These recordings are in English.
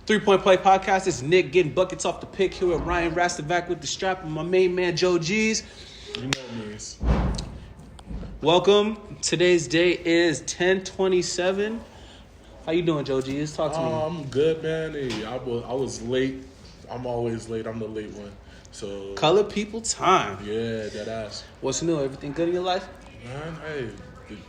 3 Point Play Podcast. It's Nick getting buckets off the pick here with Ryan Rastovac with the strap and my main man Joe G's. You know what it means. Welcome. Today's date is 10/27. How you doing, Joe G's? Talk to me. I'm good, man. Hey, I was late. I'm always late. I'm the late one. So Color people time. Yeah, that ass. What's new? Everything good in your life? Man, hey,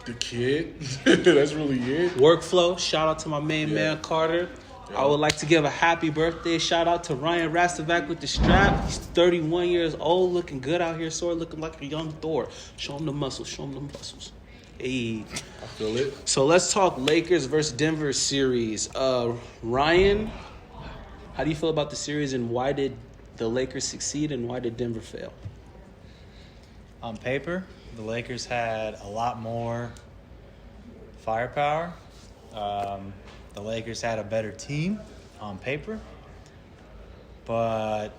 the kid. That's really it. Workflow. Shout out to my main man Carter. Yeah. I would like to give a happy birthday shout out to Ryan Rastovac with the strap. He's 31 years old, looking good out here, sort of looking like a young Thor. Show him the muscles. Show him the muscles. Hey. I feel it. So let's talk Lakers versus Denver series. Ryan, how do you feel about the series and why did the Lakers succeed and why did Denver fail? On paper, the Lakers had a lot more firepower. The Lakers had a better team on paper. But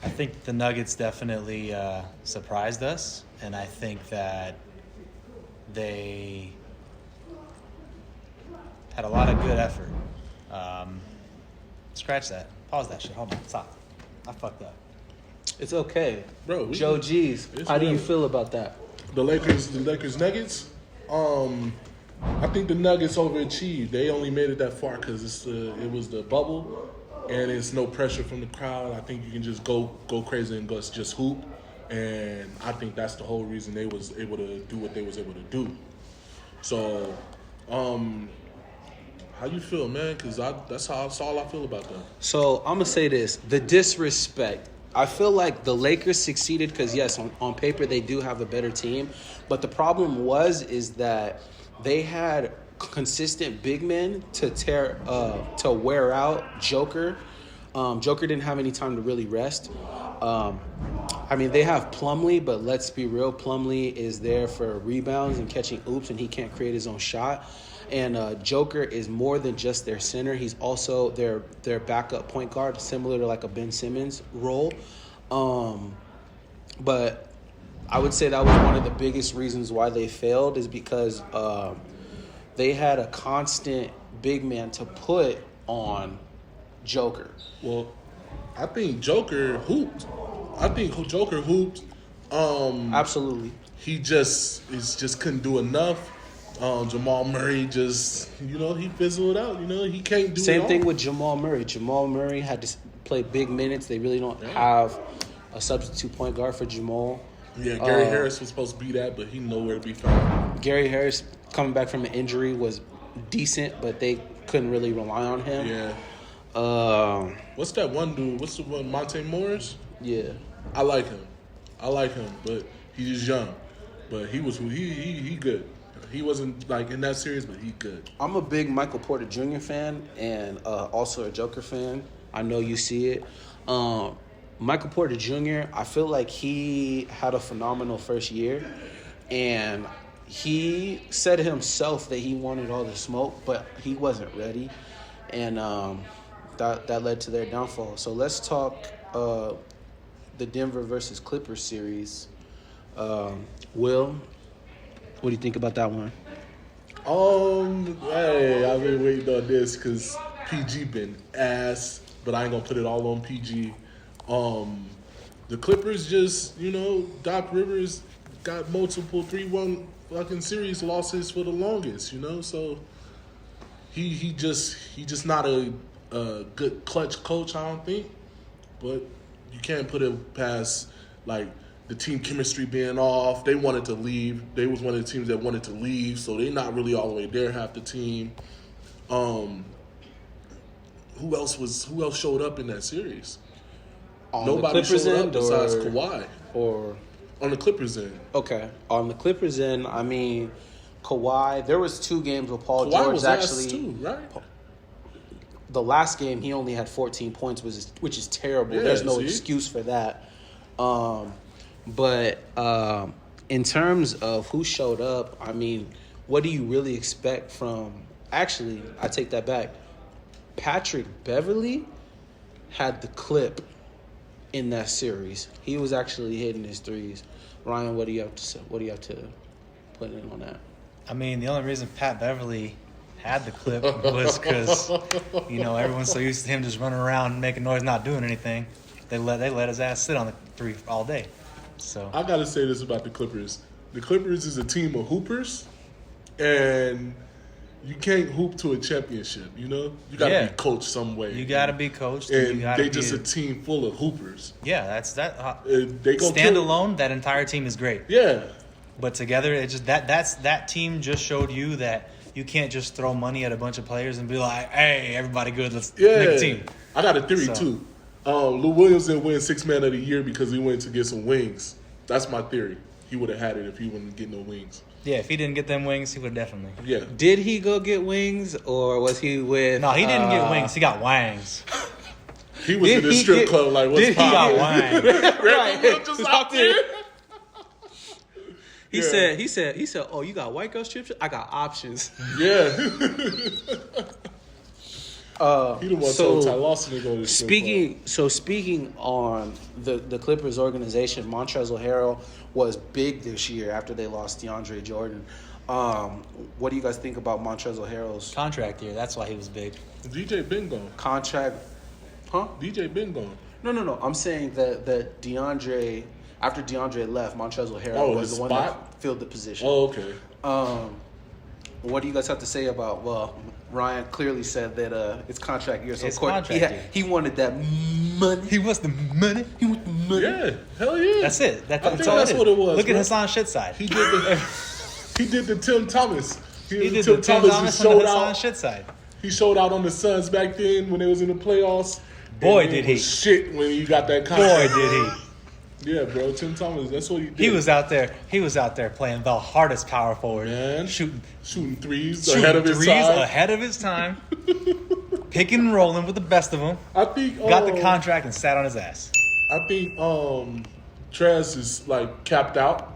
I think the Nuggets definitely surprised us. And I think that they had a lot of good effort. Scratch that. Pause that shit. Hold on. Stop. I fucked up. It's okay. Bro, Joe G's, how do you feel about that? The Lakers Nuggets? I think the Nuggets overachieved. They only made it that far because it was the bubble, and it's no pressure from the crowd. I think you can just go crazy and just hoop, and I think that's the whole reason they was able to do what they was able to do. So, how you feel, man? Because that's all I feel about that. So I'm gonna say this: the disrespect. I feel like the Lakers succeeded because yes, on paper they do have a better team, but the problem is that they had consistent big men to wear out Joker. Joker didn't have any time to really rest. I mean, they have Plumlee, but let's be real. Plumlee is there for rebounds and catching oops, and he can't create his own shot. And Joker is more than just their center. He's also their backup point guard, similar to like a Ben Simmons role. But I would say that was one of the biggest reasons why they failed is because they had a constant big man to put on Joker. Well, I think Joker hooped. Absolutely. He just couldn't do enough. Jamal Murray just, he fizzled out. He can't do it. Same thing with Jamal Murray. Jamal Murray had to play big minutes. They really don't have a substitute point guard for Jamal. Yeah, Gary Harris was supposed to be that, but he nowhere to be found. Gary Harris coming back from an injury was decent, but they couldn't really rely on him. Yeah. What's that one dude? What's the one? Monte Morris? Yeah. I like him, but he's young. But he good. He wasn't like in that series, but he good. I'm a big Michael Porter Jr. fan and also a Joker fan. I know you see it. Michael Porter Jr., I feel like he had a phenomenal first year, and he said himself that he wanted all the smoke, but he wasn't ready, and that led to their downfall. So let's talk the Denver versus Clippers series. Will, what do you think about that one? Hey, I've been waiting on this because PG been ass, but I ain't gonna put it all on PG. The Clippers just, Doc Rivers got multiple 3-1 fucking series losses for the longest, so he just not a good clutch coach, I don't think. But you can't put it past like the team chemistry being off. They wanted to leave. They was one of the teams that wanted to leave, so they're not really all the way there, half the team. Who else showed up in that series? Nobody showed up besides Kawhi. Or on the Clippers end. Okay. On the Clippers end, I mean, Kawhi, there was 2 games where Paul Kawhi George was actually too, right? The last game he only had 14 points, which is terrible. Yeah, there's no excuse for that. But in terms of who showed up, I mean, what do you really expect from... Actually, I take that back. Patrick Beverley had the clip in that series. He was actually hitting his threes. Ryan, what do you have to say? What do you have to put in on that? I mean, the only reason Pat Beverley had the clip was because, everyone's so used to him just running around making noise, not doing anything. They let his ass sit on the three all day. So I gotta say this about the Clippers. The Clippers is a team of hoopers, and you can't hoop to a championship. You gotta be coached some way. You gotta be coached, and they just a team full of hoopers. Yeah, that's that. They go stand alone. That entire team is great. Yeah, but together, it just that team just showed you that you can't just throw money at a bunch of players and be like, "Hey, everybody good, let's make a team." I got a theory too. Lou Williams didn't win Sixth Man of the Year because he went to get some wings. That's my theory. He would have had it if he wouldn't get no wings. Yeah, if he didn't get them wings, he would definitely. Yeah. Did he go get wings, or was he with? No, he didn't get wings. He got wangs. He was in the strip club like, what's poppin'? He got wangs. Right. Just out there. He said, oh, you got white girl strips? I got options. Yeah. He the one told Ty Lawson to go to the strip club. Speaking on the Clippers organization, Montrezl Harrell was big this year after they lost DeAndre Jordan. What do you guys think about Montrezl Harrell's contract year? That's why he was big. DJ been gone. Contract, huh? DJ been gone. No. I'm saying that DeAndre, after DeAndre left, Montrezl Harrell was the one that filled the position. Oh, okay. What do you guys have to say about? Well, Ryan clearly said that it's contract year, so it's contract year. He wanted that money. He wants the money. He wants the money. Yeah, hell yeah. That's it. I think that's what it was. Look at Hassan Shitside. He did the Tim Thomas. He did the Tim Thomas on the Hassan Shitside. He showed out on the Suns back then when they was in the playoffs. Boy, did he! Shit, when he got that contract. Boy, did he! Yeah, bro, Tim Thomas. That's what he did. He was out there playing the hardest power forward, man. Shooting threes ahead of his time. Picking and rolling with the best of them. I think got the contract and sat on his ass. I think Trez is like capped out.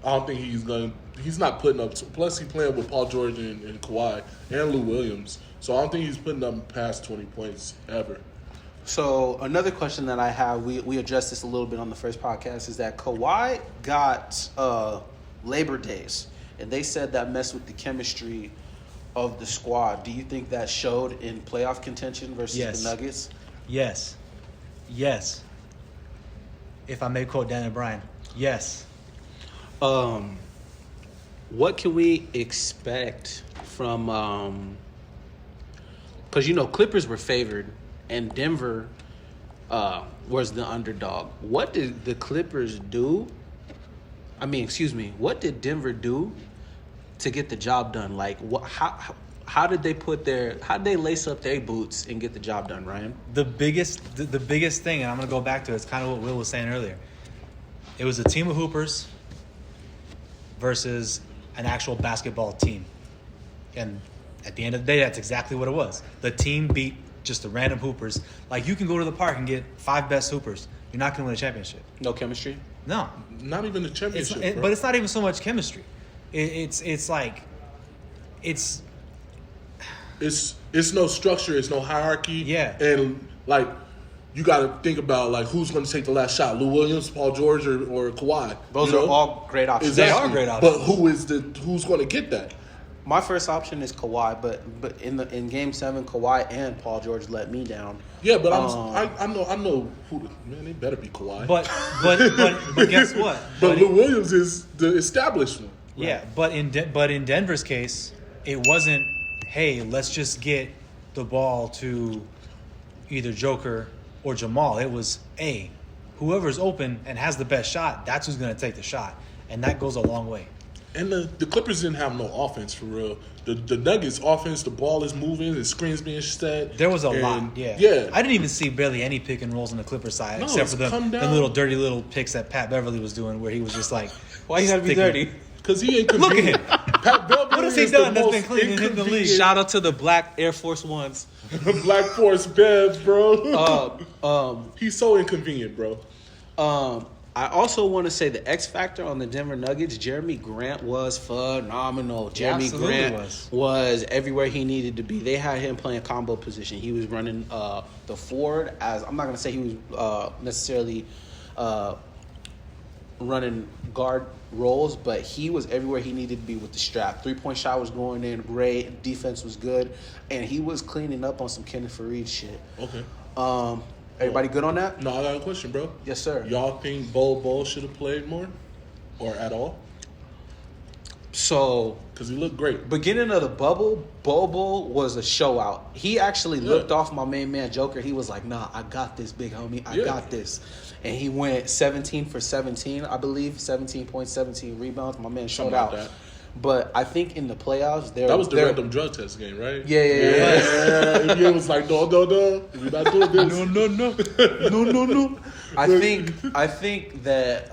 I don't think he's not putting up. Plus, he's playing with Paul George and Kawhi and Lou Williams, so I don't think he's putting up past 20 points ever. So another question that I have, we addressed this a little bit on the first podcast, is that Kawhi got Labor Days, and they said that messed with the chemistry of the squad. Do you think that showed in playoff contention versus the Nuggets? Yes. If I may quote Daniel Bryan, yes. What can we expect from? Because Clippers were favored. And Denver was the underdog. What did the Clippers do? What did Denver do to get the job done? Like, how did they lace up their boots and get the job done, Ryan? The biggest thing, and I'm going to go back to it, it's kind of what Will was saying earlier. It was a team of hoopers versus an actual basketball team. And at the end of the day, that's exactly what it was. The team beat just the random hoopers. Like, you can go to the park and get 5 best hoopers. You're not going to win a championship. No chemistry? No. Not even a championship, but it's not even so much chemistry. It's no structure. It's no hierarchy. Yeah. And, like, you got to think about, like, who's going to take the last shot, Lou Williams, Paul George, or Kawhi. Those are all great options. Exactly. They are great options. But who's going to get that? My first option is Kawhi, but in Game 7, Kawhi and Paul George let me down. Yeah, but I know who. Man, they better be Kawhi. But guess what? But Lou Williams is the established one. Right? Yeah, but in Denver's case, it wasn't. Hey, let's just get the ball to either Joker or Jamal. It was, hey, whoever's open and has the best shot, that's who's going to take the shot, and that goes a long way. And the Clippers didn't have no offense for real. The Nuggets offense, the ball is moving, the screens being set. There was a lot, yeah. I didn't even see barely any pick and rolls on the Clippers side, except for the little dirty little picks that Pat Beverly was doing, where he was just like, "Why you gotta be dirty?" Because he ain't convenient. Look at him. Pat Beverly what has he done that's been clean in the league? Shout out to the Black Air Force Ones. Black Force Bev, bro. He's so inconvenient, bro. I also want to say the X factor on the Denver Nuggets, Jeremy Grant was phenomenal. Jeremy Grant was everywhere he needed to be. They had him playing combo position. He was running the forward as I'm not going to say he was necessarily running guard roles, but he was everywhere he needed to be with the strap. 3-point shot was going in great. Defense was good. And he was cleaning up on some Kenneth Faried shit. Okay. Everybody good on that? No, I got a question, bro. Yes, sir. Y'all think Bol should have played more? Or at all? So, Because he looked great. beginning of the bubble, Bol was a show out. He actually looked off my main man Joker. He was like, nah, I got this, big homie. I got this. And he went 17 for 17, I believe. 17 points, 17 rebounds. My man showed out. That. But I think in the playoffs, That was the random drug test game, right? Yeah. It was like, no. We're not doing this. No. I think that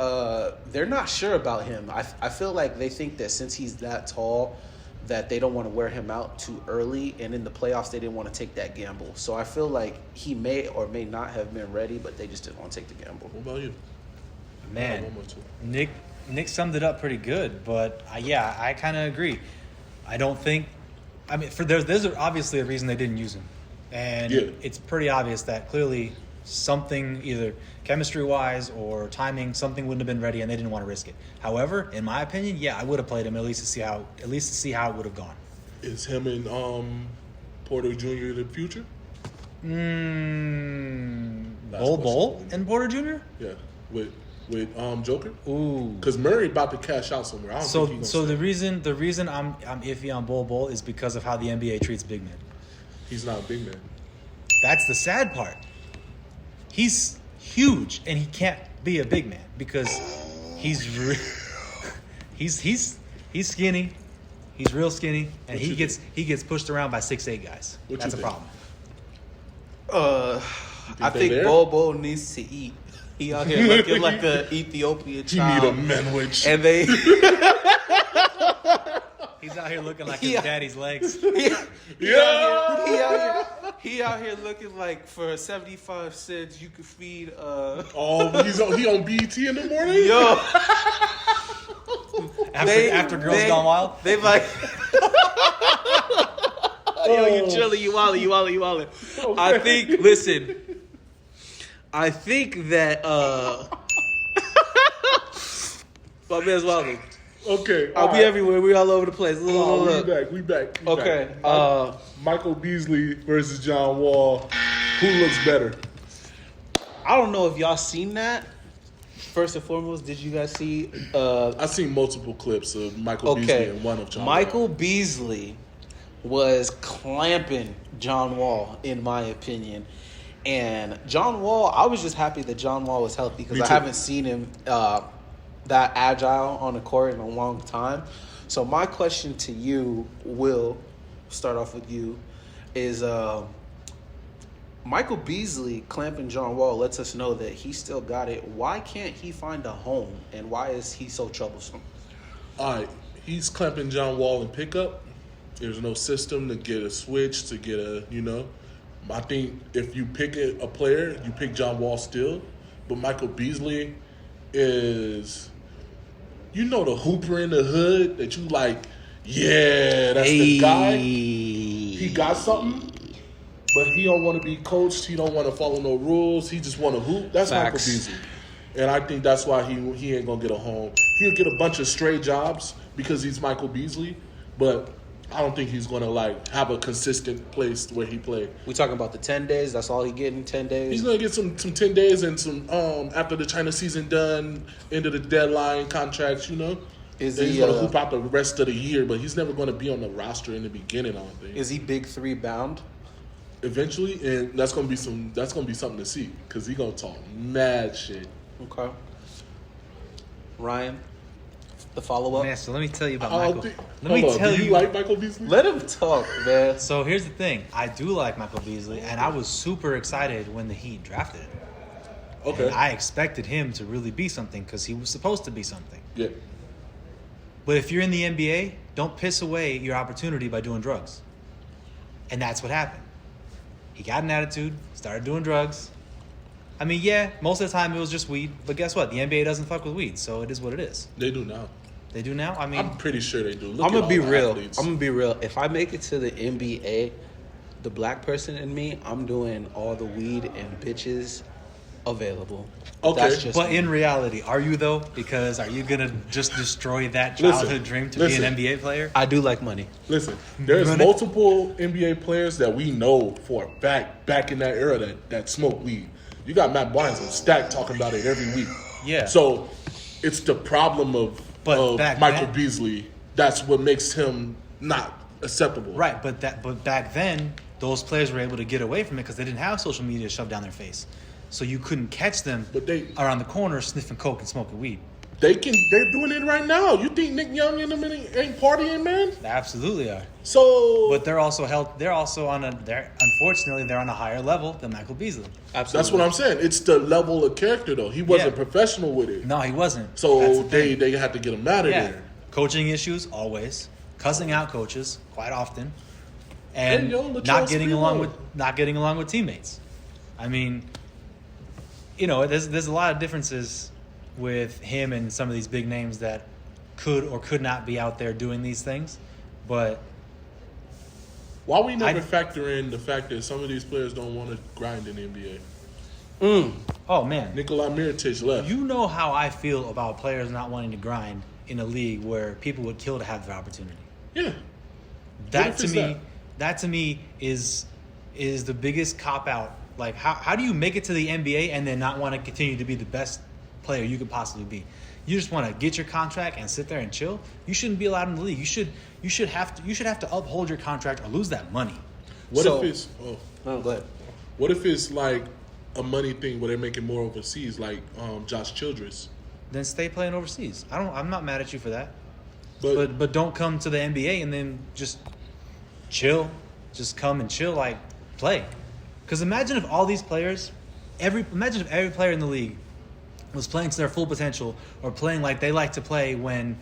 they're not sure about him. I feel like they think that since he's that tall, that they don't want to wear him out too early, and in the playoffs they didn't want to take that gamble. So I feel like he may or may not have been ready, but they just didn't want to take the gamble. What about you? Man, Nick summed it up pretty good, but I kind of agree. I don't think. I mean, there's obviously a reason they didn't use him, and it's pretty obvious that clearly something, either chemistry-wise or timing, something wouldn't have been ready, and they didn't want to risk it. However, in my opinion, I would have played him at least to see how it would have gone. Is him and Porter Jr. the future? Bol and Porter Jr.? Yeah, with Joker. Ooh, because Murray about to cash out somewhere. I don't think he's so the reason I'm iffy on Bol is because of how the NBA treats big men. He's not a big man. That's the sad part. He's huge and he can't be a big man because he's skinny. He's real skinny, and he gets pushed around by 6'8" guys. That's a problem. I think Bol needs to eat. He out here looking like an Ethiopian child. He need a manwich. And they... He's out here looking like his daddy's legs. He out here looking like for 75 cents you could feed he on BET in the morning? Yo. After Girls Gone Wild? They like yo, you chilling, you wildin'. Okay. I think that my man's wildin'. Okay. I'll be everywhere. We all over the place. We back. Okay. Michael Beasley versus John Wall. Who looks better? I don't know if y'all seen that. First and foremost, did you guys see? I've seen multiple clips of Michael Beasley and one of John Michael Wall. Beasley was clamping John Wall, in my opinion. And John Wall, I was just happy that John Wall was healthy because I haven't seen him that agile on the court in a long time. So my question to you, Will, start off with you, is Michael Beasley clamping John Wall lets us know that he still got it. Why can't he find a home, and why is he so troublesome? All right, he's clamping John Wall in pickup. There's no system to get a switch, to get a, I think if you pick a player, you pick John Wall still. But Michael Beasley is, the hooper in the hood that you like, that's the guy. He got something, but he don't want to be coached. He don't want to follow no rules. He just want to hoop. That's Facts. Michael Beasley. And I think that's why he ain't going to get a home. He'll get a bunch of stray jobs because he's Michael Beasley, but I don't think he's going to have a consistent place where he play. We talking about the 10 days? That's all he getting, 10 days? He's going to get some 10 days and some after the China season done, end of the deadline contracts, He's going to hoop out the rest of the year, but he's never going to be on the roster in the beginning, I don't think. Is he big three bound? Eventually, and that's going to be something to see because he's going to talk mad shit. Okay. Ryan? The follow-up? Man, so let me tell you about Michael. Do you like Michael Beasley? Let him talk, man. So here's the thing. I do like Michael Beasley, and I was super excited when the Heat drafted him. Okay. And I expected him to really be something because he was supposed to be something. Yeah. But if you're in the NBA, don't piss away your opportunity by doing drugs. And that's what happened. He got an attitude, started doing drugs. I mean, most of the time it was just weed. But guess what? The NBA doesn't fuck with weed, so it is what it is. They do now. They do now? I mean, I'm pretty sure they do. I'm gonna be real. If I make it to the NBA, the black person in me, I'm doing all the weed and bitches available. Okay. That's just But me. in reality, are you though? Because are you gonna just destroy that childhood dream to be an NBA player? I do like money. Listen, there's Money. multiple NBA players that we know for a fact back in that era that smoke weed. You got Matt Barnes on Stack talking about it every week. Yeah. So it's the problem of back Michael then- Beasley. That's what makes him not acceptable. Right, but back then, those players were able to get away from it because they didn't have social media shoved down their face, so you couldn't catch them But they- around the corner sniffing coke and smoking weed. They're doing it right now. You think Nick Young and them ain't partying, man? They absolutely are. So But they're also unfortunately they're on a higher level than Michael Beasley. Absolutely. that's what I'm saying. It's the level of character though. He wasn't Yeah. professional with it. No, he wasn't. That's So the thing. they had to get him out of there. Coaching issues always, cussing out coaches quite often, and Hey, yo, Latrell not getting Sprewell. along with teammates. I mean, there's a lot of differences with him and some of these big names that could or could not be out there doing these things, but Why we never factor in the fact that some of these players don't want to grind in the NBA? oh man, Nikola Mirotic left. you know how I feel about players not wanting to grind in a league where people would kill to have the opportunity. Yeah. That if to it's me, that to me is the biggest cop out. Like how do you make it to the NBA and then not want to continue to be the best player you could possibly be? You just want to get your contract and sit there and chill. You shouldn't be allowed in the league. You should have to uphold your contract or lose that money. What So- if it's No, go ahead. what if it's like a money thing where they're making more overseas, like Josh Childress? Then stay playing overseas. I'm not mad at you for that. But, But don't come to the NBA and then just chill. Just come and chill, like play. Because imagine if all these players, imagine if every player in the league was playing to their full potential or playing like they like to play when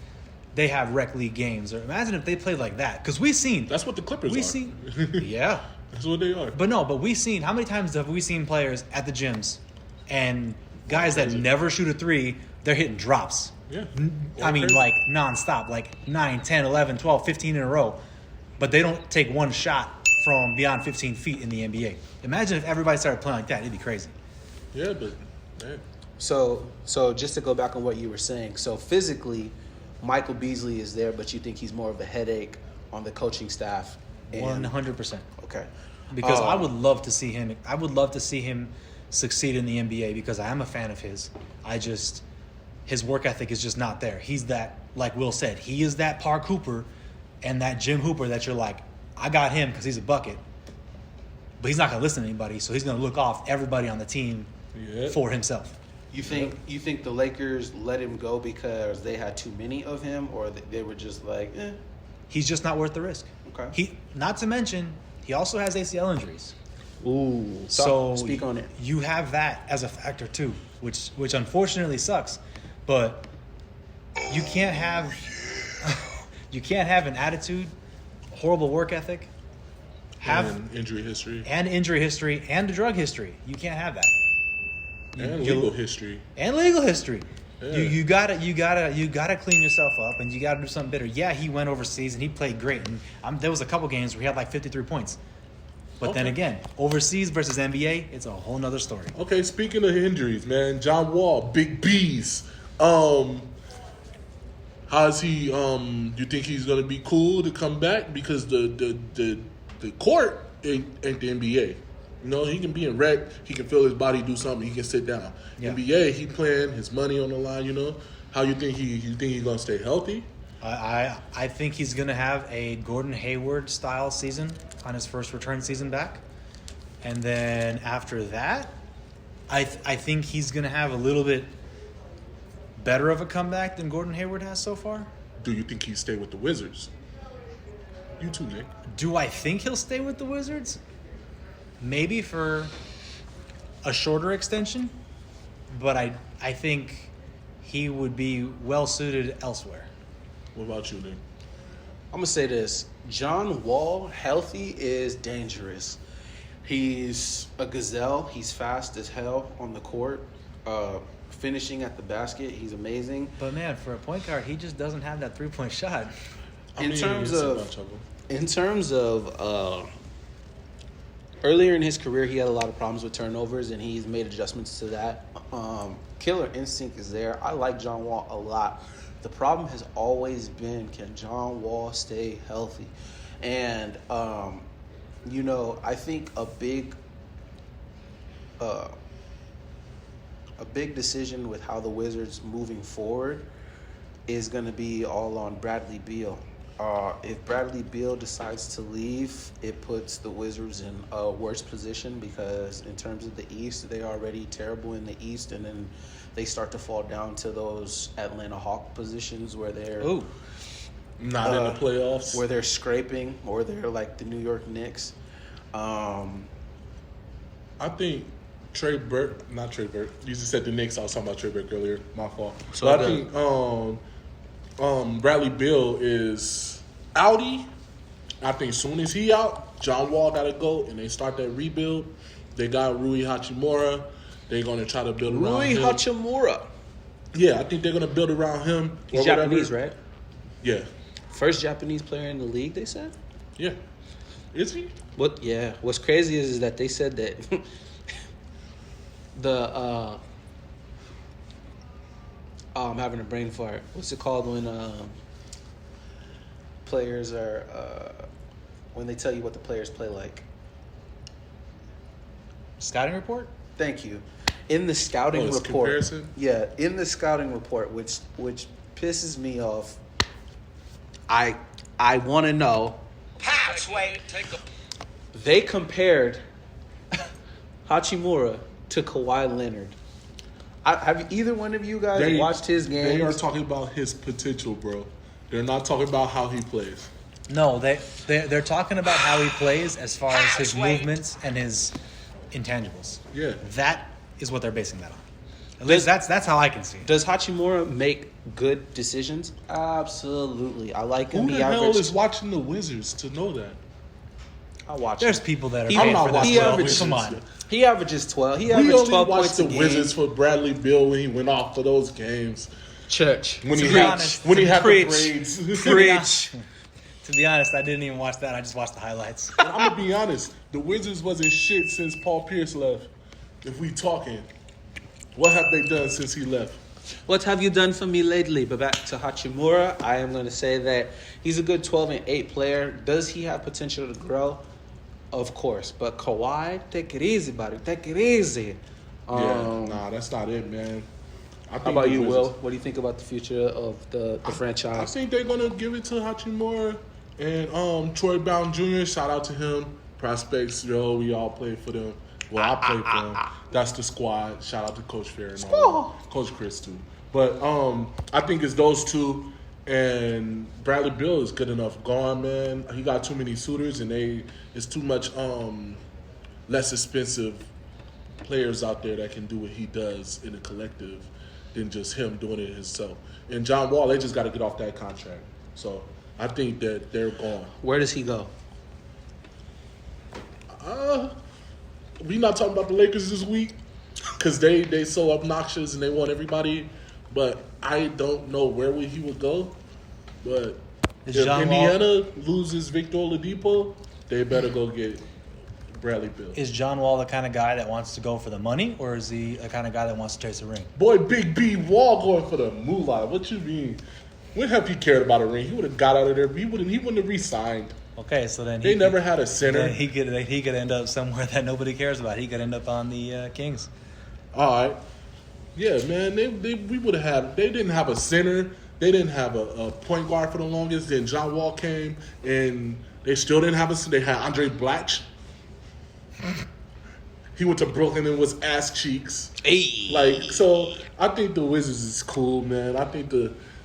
they have rec league games. Or imagine if they played like that. Because we've seen. that's what the Clippers are. Yeah. That's what they are. But we've seen, how many times have we seen players at the gyms and guys that never shoot a three, they're hitting drops. Yeah. I mean, Crazy. like nonstop, like 9, 10, 11, 12, 15 in a row. But they don't take one shot from beyond 15 feet in the NBA. Imagine if everybody started playing like that. It'd be crazy. Yeah, but man. So just to go back on what you were saying. So physically, Michael Beasley is there, but you think he's more of a headache on the coaching staff. And, 100%. Okay. Because I would love to see him. I would love to see him succeed in the NBA because I am a fan of his. His work ethic is just not there. He's that, like Will said, he is that Park Hooper and that Jim Hooper that you're like, I got him because he's a bucket. But he's not going to listen to anybody, so he's going to look off everybody on the team for himself. You think the Lakers let him go because they had too many of him, or they were just like, eh? He's just not worth the risk. Okay. Not to mention, he also has ACL injuries. Ooh. So speak on it. You have that as a factor too, which unfortunately sucks. But you can't have an attitude, horrible work ethic, And injury history. and a drug history. You can't have that. And legal history. And legal history. Yeah. You gotta clean yourself up, and you gotta do something better. Yeah, he went overseas and he played great, and there was a couple games where he had like 53 points. But then again, overseas versus NBA, it's a whole nother story. Okay, speaking of injuries, man, John Wall, Big B's. How's he? Do you think he's gonna be cool to come back? Because the court ain't the NBA. You know, he can be in rec, he can feel his body do something, he can sit down. Yeah. NBA, he playing his money on the line. You know, how you think he's gonna stay healthy? I think he's going to have a Gordon Hayward style season on his first return season back. And then after that, I think he's going to have a little bit better of a comeback than Gordon Hayward has so far. Do you think he stay with the Wizards? You too, Nick. Do I think he'll stay with the Wizards? Maybe for a shorter extension, but I think he would be well suited elsewhere. What about you, Nick? I'm gonna say this: John Wall, healthy, is dangerous. He's a gazelle. He's fast as hell on the court. Finishing at the basket, he's amazing. But man, for a point guard, he just doesn't have that 3-point shot. In terms of earlier in his career, he had a lot of problems with turnovers, and he's made adjustments to that. Killer instinct is there. I like John Wall a lot. The problem has always been, can John Wall stay healthy? And, I think a big decision with how the Wizards moving forward is going to be all on Bradley Beal. If Bradley Beal decides to leave, it puts the Wizards in a worse position because in terms of the East, they're already terrible in the East, and then they start to fall down to those Atlanta Hawk positions where they're not in the playoffs, where they're scraping, or they're like the New York Knicks. I think not Trey Burke. You just said the Knicks. I was talking about Trey Burke earlier. My fault. So but I think Bradley Beal is outie. I think as soon as he out, John Wall got to go, and they start that rebuild. They got Rui Hachimura. They're going to try to build around him. Rui Hachimura. Yeah, I think they're going to build around him. He's Japanese, right? Yeah. First Japanese player in the league, they said? Yeah. Is he? Yeah. What's crazy is that they said that I'm having a brain fart. What's it called when players are when they tell you what the players play like? Scouting report? Thank you. In the scouting report. Comparison? Yeah, in the scouting report, which pisses me off. I want to know. They compared Hachimura to Kawhi Leonard. Have either one of you guys watched his games? They are talking about his potential, bro. They're not talking about how he plays. No, they're talking about how he plays as far as his movements and his intangibles. Yeah. That is what they're basing that on. At least that's how I can see it. Does Hachimura make good decisions? Absolutely. I like him. Who the hell is watching the Wizards to know that? I watch. There's people that are He- paying I'm not for watching this. the Wizards. Come on. He averages 12. He We averaged only 12 watched points the a game. Wizards for Bradley Beal when he went off for those games. Church. When he To be had honest, when he had the preach. braids. Preach. To be honest, I didn't even watch that. I just watched the highlights. I'm gonna be honest. The Wizards wasn't shit since Paul Pierce left. If we talking, what have they done since he left? What have you done for me lately? But back to Hachimura, I am going to say that he's a good 12-8 player. Does he have potential to grow? Of course. But Kawhi, take it easy, buddy. Take it easy. That's not it, man. I think How about the you, Wizards- Will? What do you think about the future of the I franchise? think they're gonna give it to Hachimura and Troy Brown Jr. Shout out to him. Prospects, we all play for them. Well, I play for them. That's the squad. Shout out to Coach Fair and all that. Coach Chris too. But I think it's those two, and Bradley Beal is good enough. Gone, man. He got too many suitors, and it's too much less expensive players out there that can do what he does in a collective than just him doing it himself. And John Wall, they just got to get off that contract. So I think that they're gone. Where does he go? We not talking about the Lakers this week because they so obnoxious and they want everybody. But I don't know where he would go. But Is if John Indiana loses Victor Oladipo, they better go get Bradley Beal. Is John Wall the kind of guy that wants to go for the money, or is he the kind of guy that wants to chase a ring? Boy, Big B Wall going for the moolah. What you mean? When have he cared about a ring? He would have got out of there. He wouldn't have re-signed. Okay, so then They never had a center. He could end up somewhere that nobody cares about. He could end up on the Kings. All right. Yeah, man. We would have. They didn't have a center. They didn't have a point guard for the longest. Then John Wall came, and they still didn't have a center. They had Andre Blatch. He went to Brooklyn and was ass cheeks. Hey. So I think the Wizards is cool, man. I think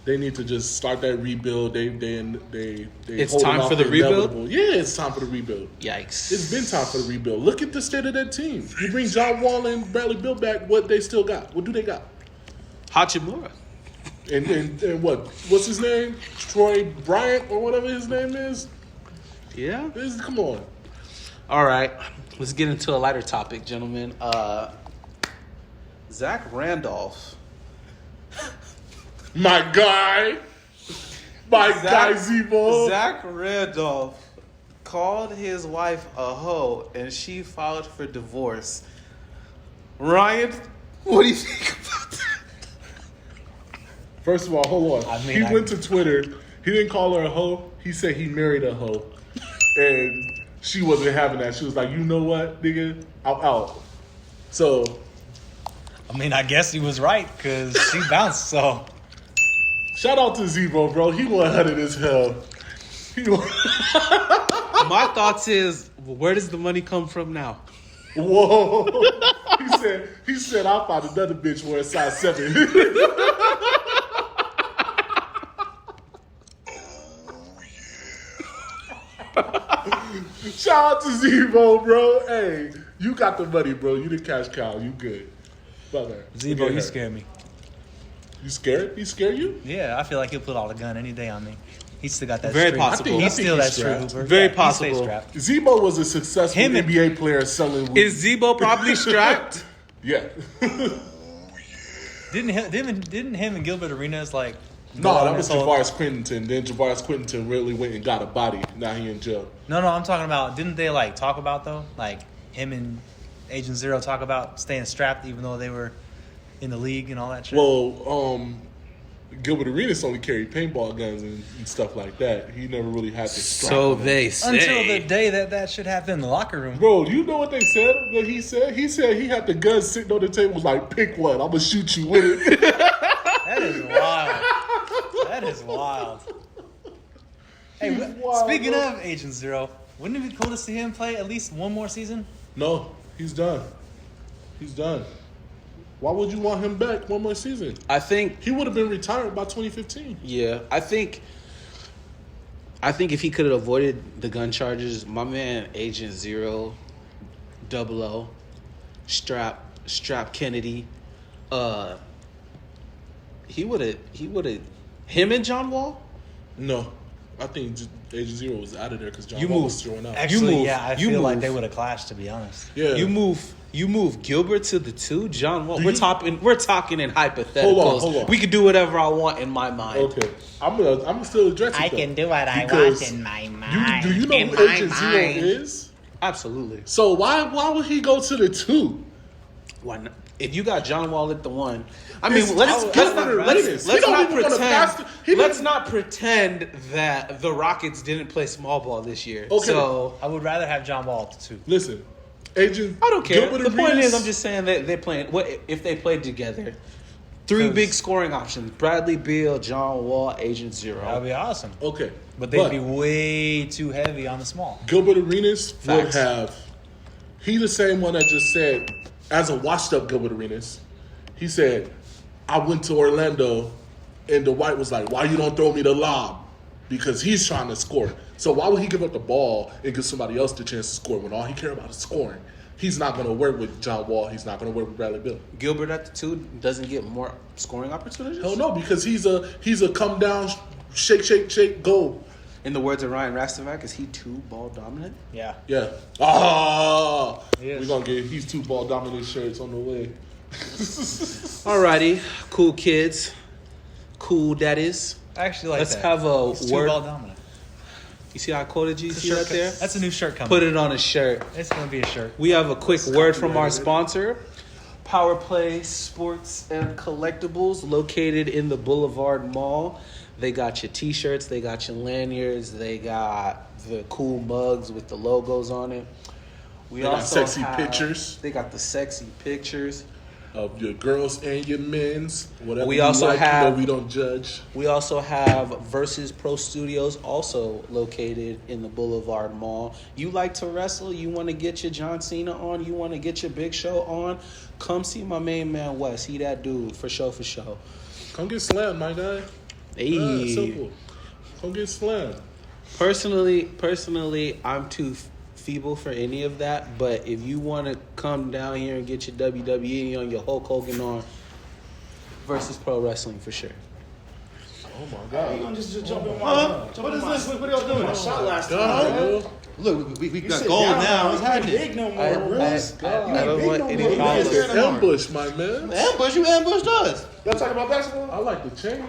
they need to just start that rebuild. They It's holding time off for the rebuild? inevitable. Yeah, it's time for the rebuild. Yikes. It's been time for the rebuild. Look at the state of that team. You bring John Wall and Bradley Beal back, what they still got? What do they got? Hachimura. And what's his name? Troy Bryant or whatever his name is? Yeah. Come on. All right. Let's get into a lighter topic, gentlemen. Zach Randolph. My guy. My guy, Zebo. Zach Randolph called his wife a hoe and she filed for divorce. Ryan, what do you think about that? First of all, hold on. I mean, he went to Twitter. He didn't call her a hoe. He said he married a hoe. And she wasn't having that. She was like, you know what, nigga? I'm out. So. I mean, I guess he was right because she bounced, so. Shout out to Zebo, bro. He 100 as hell. My thoughts is, where does the money come from now? Whoa. He said, I'll find another bitch where it's size 7. Shout out to Zebo, bro. Hey, you got the money, bro. You the cash cow. You good. Fuck her. Zebo, you scared me. You scared? He scared you? Yeah, I feel like he'll put all the gun any day on me. He's still got that Very streak. possible. He's still that strapped. streak hooper. Very He possible. stays strapped. Zebo was a successful Him and- NBA player selling weed. Is Zebo probably strapped? Yeah. Didn't him and Gilbert Arenas like? No, that was Javaris Quinton. Then Javaris Quinton really went and got a body. Now he in jail. No, I'm talking about. Didn't they like talk about though? Like him and Agent Zero talk about staying strapped even though they were in the league and all that shit. Well, Gilbert Arenas only carried paintball guns and stuff like that. He never really had to strap So on. they say. Until the day that shit happened in the locker room. Bro, do you know what they said? What he said? He said he had the gun sitting on the table. Was like, pick one. I'm gonna shoot you with it. That is wild. That is wild. Hey, He's wild, speaking bro. of Agent Zero, wouldn't it be cool to see him play at least one more season? No, he's done. He's done. Why would you want him back one more season? I think, He would have been retired by 2015. yeah, I think if he could have avoided the gun charges, my man Agent 0, 00, Strap Kennedy, he would have him and John Wall. No, I think Agent Zero was out of there because John You Wall move. was throwing out. Actually, move. yeah, I You feel like move. they would have clashed, to be honest. Yeah, You move Gilbert to the 2, John Wall. Do We're you- talking in hypotheticals. Hold on. We could do whatever I want in my mind. Okay, I'm still addressing. I can do what I Because want in my mind. Do you know in who my Agent Zero mind. is? Absolutely. So why would he go to the 2? Why not? If you got John Wall at the 1, I It's mean, let's Gilbert not Arenas. He don't even wanna pass the- he let's didn't- not pretend that the Rockets didn't play small ball this year. Okay. So I would rather have John Wall at the 2. Listen, Agent. I don't care. Gilbert The point Arenas- is, I'm just saying that they're playing. What if they played together? 3 big scoring options: Bradley Beal, John Wall, Agent That 0. would be awesome. Okay, But they'd be way too heavy on the small. Gilbert Arenas would Facts. have. He the same one that just said, as a washed up Gilbert Arenas, he said, I went to Orlando, and the White was like, why you don't throw me the lob? Because he's trying to score. So why would he give up the ball and give somebody else the chance to score when all he care about is scoring? He's not going to work with John Wall. He's not going to work with Bradley Beal. Gilbert at the 2 doesn't get more scoring opportunities. Hell no, because he's a come down, shake, go. In the words of Ryan Rastovac, is he 2 ball dominant? Yeah. Yeah. Yes. We're going to get, he's 2 ball dominant shirts on the way. Alrighty, cool kids, cool that is. I actually like Let's that. have a He's word. 2 ball dominant. You see how I quoted you? It's a See shirt that there? That's a new shirt coming. Put it on a shirt. It's going to be a shirt. We have a quick word from our sponsor, Power Play Sports and Collectibles, located in the Boulevard Mall. They got your T-shirts, they got your lanyards, they got the cool mugs with the logos on it. They got sexy pictures. They got the sexy pictures. Of your girls and your men's, whatever We you also like, have- you know we don't judge. We also have Versus Pro Studios, also located in the Boulevard Mall. You like to wrestle? You want to get your John Cena on? You want to get your Big Show on? Come see my main man Wes. He that dude for show. Come get slammed, my guy. Hey. Simple. Come get slammed. Personally, I'm too feeble for any of that. But if you want to come down here and get your WWE on, your Hulk Hogan on, Versus Pro Wrestling for sure. Oh my God. Just jump in What is this? What are y'all doing? I shot last God, time. bro. Look, we got Sit gold down, now. What's You ain't happening? big no more, I bro. don't want any more. problems. It's ambush, my man. Ambush, you ambushed us. Y'all talking about basketball? I like the chain.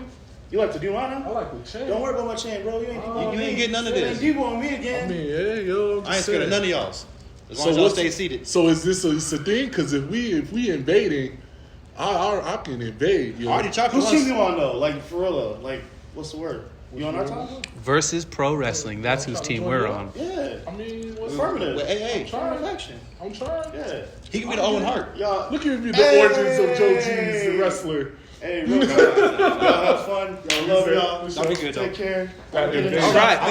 You like the new line? I like the chain. Don't worry about my chain, bro. You ain't getting none of You this. ain't Debo on me I again. mean, yeah, yo. I ain't scared of none of y'all's. As long as y'all stay seated. So is this a thing? Because if we invading, I can invade. Yo. I already talked to Whose team once. you on though? Like for real though? Like what's the word? You on our time? Versus Pro Wrestling. That's whose team we're on. Yeah. I mean, what's Affirmative. Well, hey, Affirmative action. I'm trying. Yeah. he can be the Owen Hart. Y'all. Look at me, the origins of Joe G's, the wrestler. Hey, real talk. Y'all have fun. Y'all love y'all. Y'all be good, though. Take care. All right,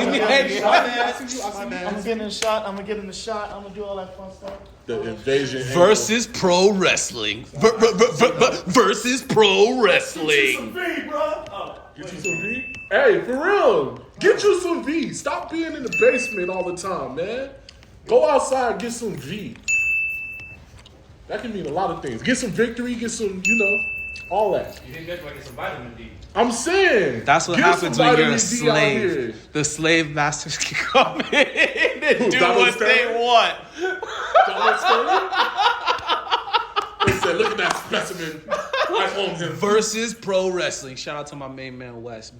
leave me hanging. I'm getting in the shot. I'm gonna get in the shot. I'm gonna do all that fun stuff. The invasion Versus Pro Wrestling. Versus Pro Wrestling. V, bro. Oh. Get you some V? Hey, for real. Get you some V. Stop being in the basement all the time, man. Go outside and get some V. That can mean a lot of things. Get some victory, get some, all that. You think that's why I get some vitamin D? I'm saying. That's what get happens some when you're a vitamin D out here. slave. The slave masters can come in and do Donald what they Sterling? want. Donald Sterling? They said, look at that specimen. I own him. Versus Pro Wrestling. Shout out to my main man, Wes.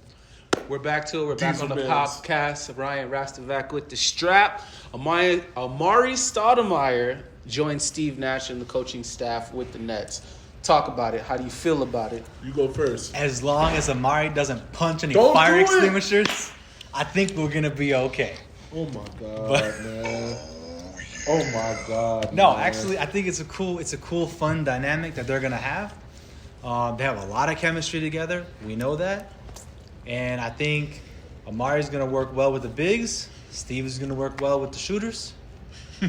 We're back to it. We're back Diesel on the Benz. podcast. Ryan Rastovac with the strap. Amari Stoudemire joined Steve Nash and the coaching staff with the Nets. Talk about it. How do you feel about it? You go first. As long as Amari doesn't punch any Don't fire do it. extinguishers, I think we're gonna be okay. Oh my God, man. Oh my God. No, man. actually, I think it's a cool, fun dynamic that they're gonna have. They have a lot of chemistry together. We know that, and I think Amari's gonna work well with the bigs. Steve is gonna work well with the shooters.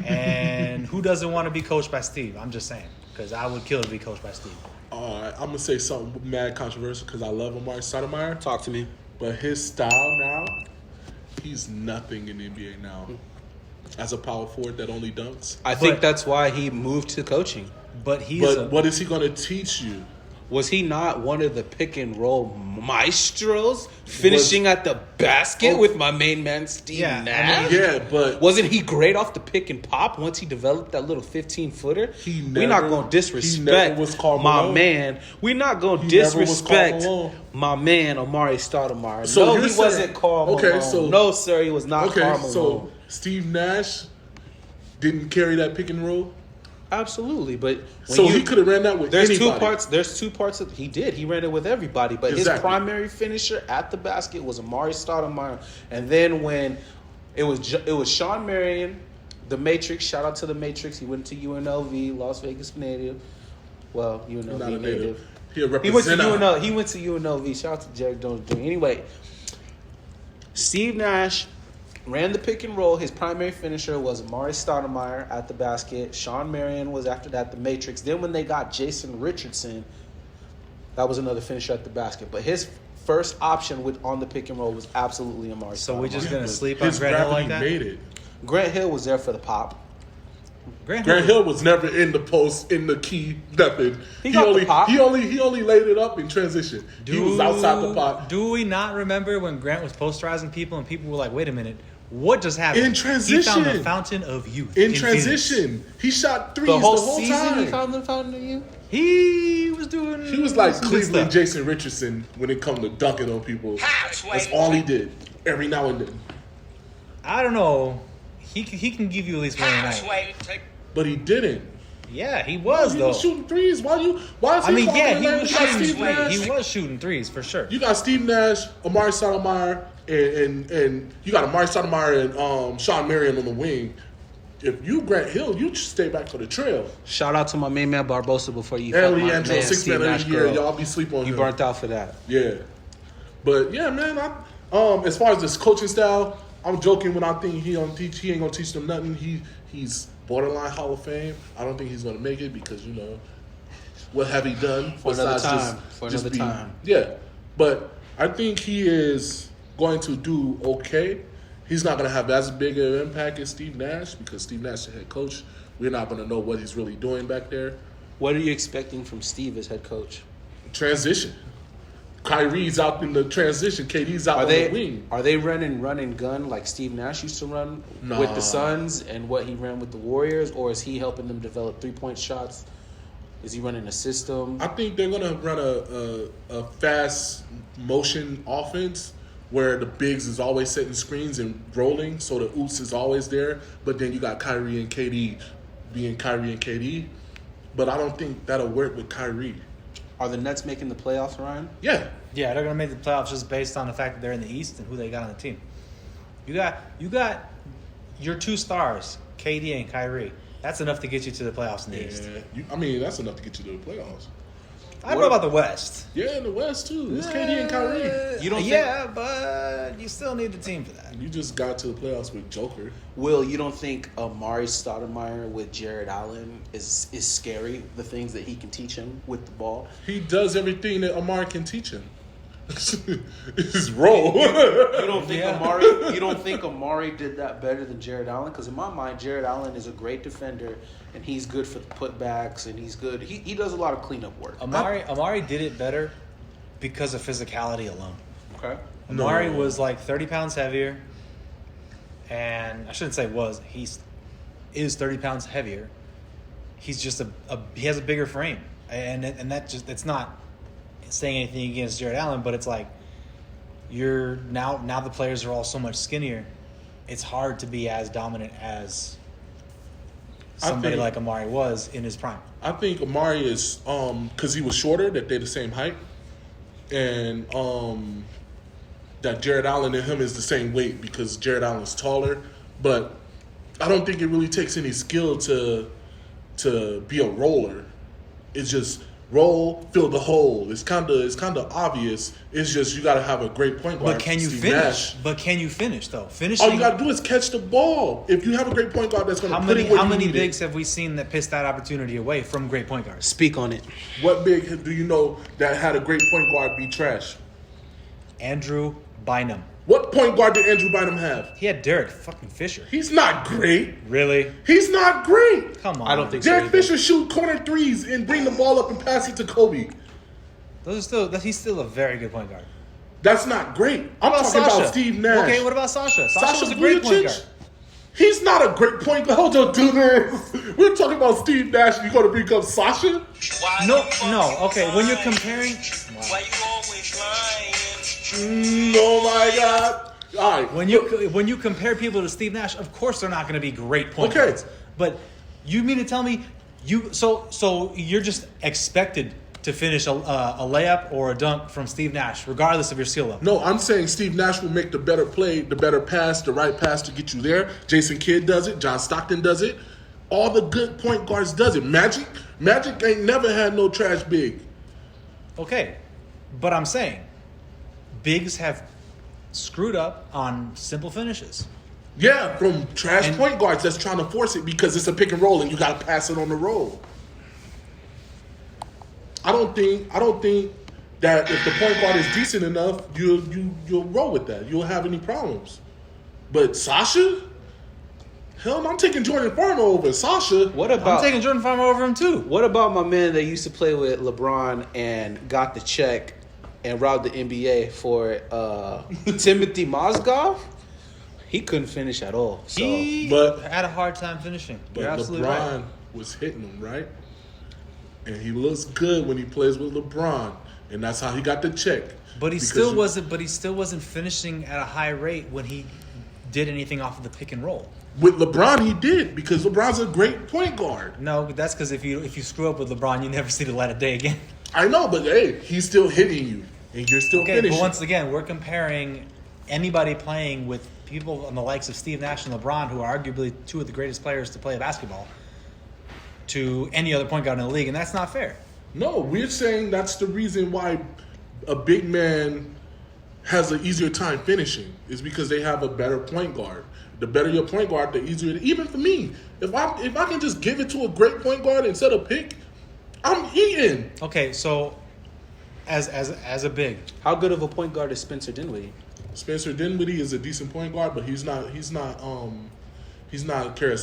And who doesn't want to be coached by Steve? I'm just saying, because I would kill to be coached by Steve. All right, I'm going to say something mad controversial because I love Amari Stoudemire. Talk to me. But his style now, he's nothing in the NBA now. As a power forward that only dunks. I think But- that's why he moved to coaching. But he's But what is he going to teach you? Was he not one of the pick and roll maestros, finishing at the basket with my main man Steve Yeah, I Nash? mean- Yeah, but Wasn't he great off the pick and pop once he developed that little 15-footer? We're not never- going to he disrespect never was Karl my Malone. man. We're not going to He never was disrespect Karl Malone. my man Amari Stoudemire. So No, you're he saying- wasn't Karl Okay, Malone. so- No, sir, he was not okay, Karl Malone. so Steve Nash didn't carry that pick and roll. Absolutely, but when So he could have ran that with There's anybody. There's two parts of he did. He ran it with everybody, but his Exactly. primary finisher at the basket was Amari Stoudemire. And then when it was Sean Marion, the Matrix. Shout out to the Matrix. He went to UNLV, Las Vegas native. Well, UNLV Not a native. native. He a He went to representative. He went to UNLV. Shout out to Jared Jones Jr. Anyway, Steve Nash ran the pick and roll. His primary finisher was Amari Stoudemire at the basket. Sean Marion was after that the Matrix. Then when they got Jason Richardson, that was another finisher at the basket. But his first option on the pick and roll was absolutely Amari So Stoudemire. we're just gonna sleep on His Grant Hill gravity like that. made it. Grant Hill was there for the pop. Grant Grant Hill was never in the post, in the key, nothing. He got the pop. He only laid it up in transition. He was outside the pot. Do we not remember when Grant was posterizing people and people were like, "Wait a minute, what just happened?" In transition. he found the fountain of youth. In Phoenix. transition, he shot threes The whole time. season he found the fountain of youth. He was doing. He was like some good Cleveland stuff. Jason Richardson when it come to dunking on people. That's all he did. Every now and then. I don't know. He can give you at least one a night. But he didn't. Yeah, he was He though. was shooting threes. Why is I he mean, yeah, calling he that? was You got shooting Steve threes. Nash. He was shooting threes for sure. You got Steve Nash, Amari Stoudemire, and you got Amari Stoudemire and Sean Marion on the wing. If you Grant Hill, you just stay back for the trail. Shout out to my main man Barbosa before you And fuck my Leandro, man 6 Steve man Nash of the year. girl. Y'all be sleep on You him. burnt out for that. Yeah. But yeah, man, as far as this coaching style, I'm joking when I think he ain't gonna teach them nothing. He's borderline Hall of Fame. I don't think he's gonna make it because what have he done For another besides time. For just another be- time. Yeah, but I think he is going to do okay. He's not gonna have as big an impact as Steve Nash because Steve Nash is the head coach. We're not gonna know what he's really doing back there. What are you expecting from Steve as head coach? Transition. Kyrie's out in the transition. KD's out Are on they the wing. running run and gun like Steve Nash used to run Nah. with the Suns and what he ran with the Warriors, or is he helping them develop 3-point shots Is he running a system? I think they're gonna run a fast motion offense where the bigs is always setting screens and rolling, so the oops is always there. But then you got Kyrie and KD being Kyrie and KD. But I don't think that'll work with Kyrie. Are the Nets making the playoffs, Ryan? Yeah. Yeah, they're gonna make the playoffs just based on the fact that they're in the East and who they got on the team. You got your two stars, KD and Kyrie. That's enough to get you to the playoffs in the East. That's enough to get you to the playoffs. I don't know about the West. Yeah, in the West too. It's KD and Kyrie. You don't but you still need the team for that. You just got to the playoffs with Joker. Will, you don't think Amari Stoudemire with Jared Allen is scary? The things that he can teach him with the ball. He does everything that Amari can teach him. His role. You don't think Amari? You don't think Amari did that better than Jared Allen? Because in my mind, Jared Allen is a great defender, and he's good for the putbacks, and he's good. He does a lot of cleanup work. Amari did it better because of physicality alone. Okay. Amari was like 30 pounds heavier, and I shouldn't say was. He is 30 pounds heavier. He's just he has a bigger frame, and that just it's not saying anything against Jared Allen, but it's like you're now the players are all so much skinnier. It's hard to be as dominant as somebody like Amari was in his prime. I think Amari is because he was shorter, that they're the same height, and that Jared Allen and him is the same weight because Jared Allen's taller. But I don't think it really takes any skill to be a roller. It's just roll, fill the hole. It's kind of obvious. It's just you got to have a great point guard. But can you Steve finish? Nash. But can you finish though? Finishing. All you got to do is catch the ball. If you have a great point guard that's going to put it where How you many need bigs it. have we seen that pissed that opportunity away from great point guards? Speak on it. What big do you know that had a great point guard be trash? Andrew Bynum. What point guard did Andrew Bynum have? He had Derek fucking Fisher. He's not great. Really? He's not great. Come on. I don't think so. Derek Fisher shoot corner threes and bring the ball up and pass it to Kobe. He's still a very good point guard. That's not great. I'm What talking about Steve Nash. Okay, what about Sasha? Sasha was a great Vujacic? point guard. He's not a great point guard. Hold on, do this. We're talking about Steve Nash and you're going to bring up Sasha? No. Okay, when you're comparing, Why you always lying? Oh my God. All right. when you compare people to Steve Nash, of course they're not going to be great point Okay. guards. But you mean to tell me so you're just expected to finish a layup or a dunk from Steve Nash, regardless of your skill level? No, I'm saying Steve Nash will make the better play, the better pass, the right pass to get you there. Jason Kidd does it. John Stockton does it. All the good point guards does it. Magic ain't never had no trash big. Okay, but I'm saying bigs have screwed up on simple finishes. Yeah, from trash point guards that's trying to force it because it's a pick and roll and you got to pass it on the roll. I don't think that if the point guard is decent enough, you'll roll with that. You'll have any problems. But Sasha? Hell no, I'm taking Jordan Farmer over Sasha. What I'm about taking Jordan Farmer over him too. What about my man that used to play with LeBron and got the check and robbed the NBA for Timothy Mozgov? He couldn't finish at all. So He But- had a hard time finishing. But You're absolutely LeBron right. was hitting him, right? And he looks good when he plays with LeBron. And that's how he got the check. But he Because still you- wasn't. But he still wasn't finishing at a high rate when he did anything off of the pick and roll. With LeBron, he did because LeBron's a great point guard. No, but that's because if you screw up with LeBron, you never see the light of day again. I know, but hey, he's still hitting you, and you're still Okay, finishing. but once again, we're comparing anybody playing with people on the likes of Steve Nash and LeBron, who are arguably two of the greatest players to play basketball, to any other point guard in the league, and that's not fair. No, we're saying that's the reason why a big man has an easier time finishing is because they have a better point guard. The better your point guard, the easier. Even for me, if I can just give it to a great point guard instead of pick, I'm eating. Okay, so as a big, how good of a point guard is Spencer Dinwiddie? Spencer Dinwiddie is a decent point guard, but he's not Karis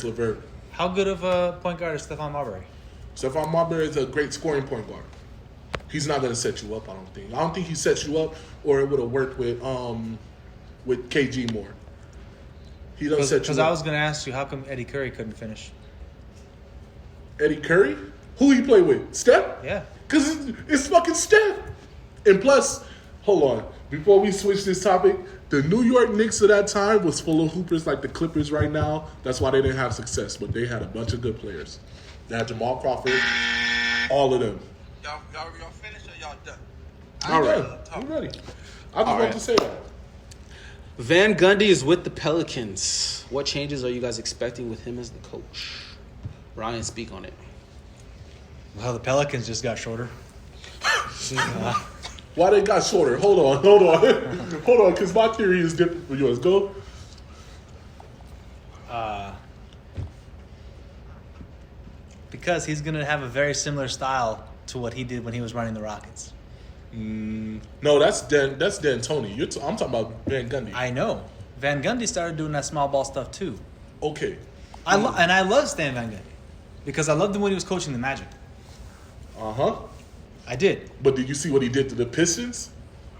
LeVert. how good of a point guard is Stephon Marbury? Stephon Marbury is a great scoring point guard. He's not going to set you up, I don't think. I don't think he sets you up, or it would have worked with KG more. He doesn't set you Because up. I was going to ask you, how come Eddie Curry couldn't finish? Eddie Curry? Who he play with? Steph? Yeah. Because it's fucking Steph. And plus, hold on. Before we switch this topic, the New York Knicks of that time was full of hoopers like the Clippers right now. That's why they didn't have success. But they had a bunch of good players. They had Jamal Crawford, all of them. Y'all finished or y'all done? All right. I'm ready. I just want to say that. Van Gundy is with the Pelicans. What changes are you guys expecting with him as the coach? Ryan, speak on it. Well, the Pelicans just got shorter. Why they got shorter? Hold on. Hold on, because my theory is different from yours. Go. Because he's going to have a very similar style to what he did when he was running the Rockets. No, that's D'Antoni. I'm talking about Van Gundy. I know. Van Gundy started doing that small ball stuff too. Okay. I love Stan Van Gundy because I loved him when he was coaching the Magic. Uh-huh. I did. But did you see what he did to the Pistons?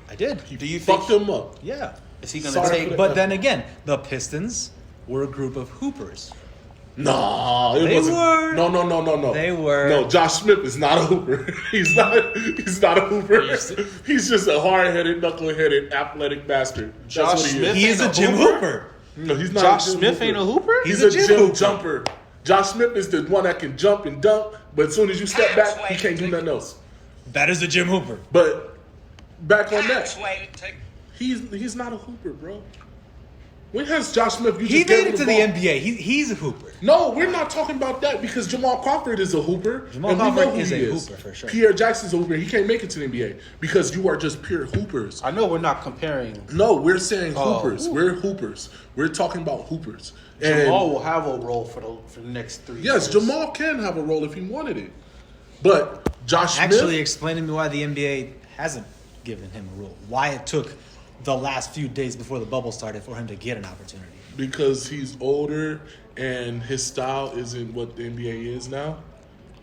I did. He Do you fucked think- them up. Yeah. Is he going Sorry to for take? that. But then again, the Pistons were a group of hoopers. Nah, it They wasn't. were. No. They were. No, Josh Smith is not a hooper. He's not a hooper. He's just a hard-headed, knuckle-headed, athletic bastard. That's Josh what he Smith is. He's a ain't a gym hooper? hooper. No, he's not. Josh a gym Smith hooper. ain't a hooper? He's He's a a gym gym jumper. Josh Smith is the one that can jump and dunk, but as soon as you step back, he can't do nothing else. That is a gym hooper. But back on that, Sway, take he's not a hooper, bro. When has Josh Smith? He just gave made him it to ball? the NBA. He's a hooper. No, we're not talking about that because Jamal Crawford is a hooper. Jamal and we know Crawford who is he a is. hooper for sure. Pierre Jackson's a hooper. He can't make it to the NBA because you are just pure hoopers. I know we're not comparing. No, we're saying Oh. hoopers. We're hoopers. We're talking about hoopers. And Jamal will have a role for the next 3 years. yes, Jamal can have a role if he wanted it. But Josh Smith, Actually, explain to me why the NBA hasn't given him a role. Why it took the last few days before the bubble started for him to get an opportunity. because he's older and his style isn't what the NBA is now.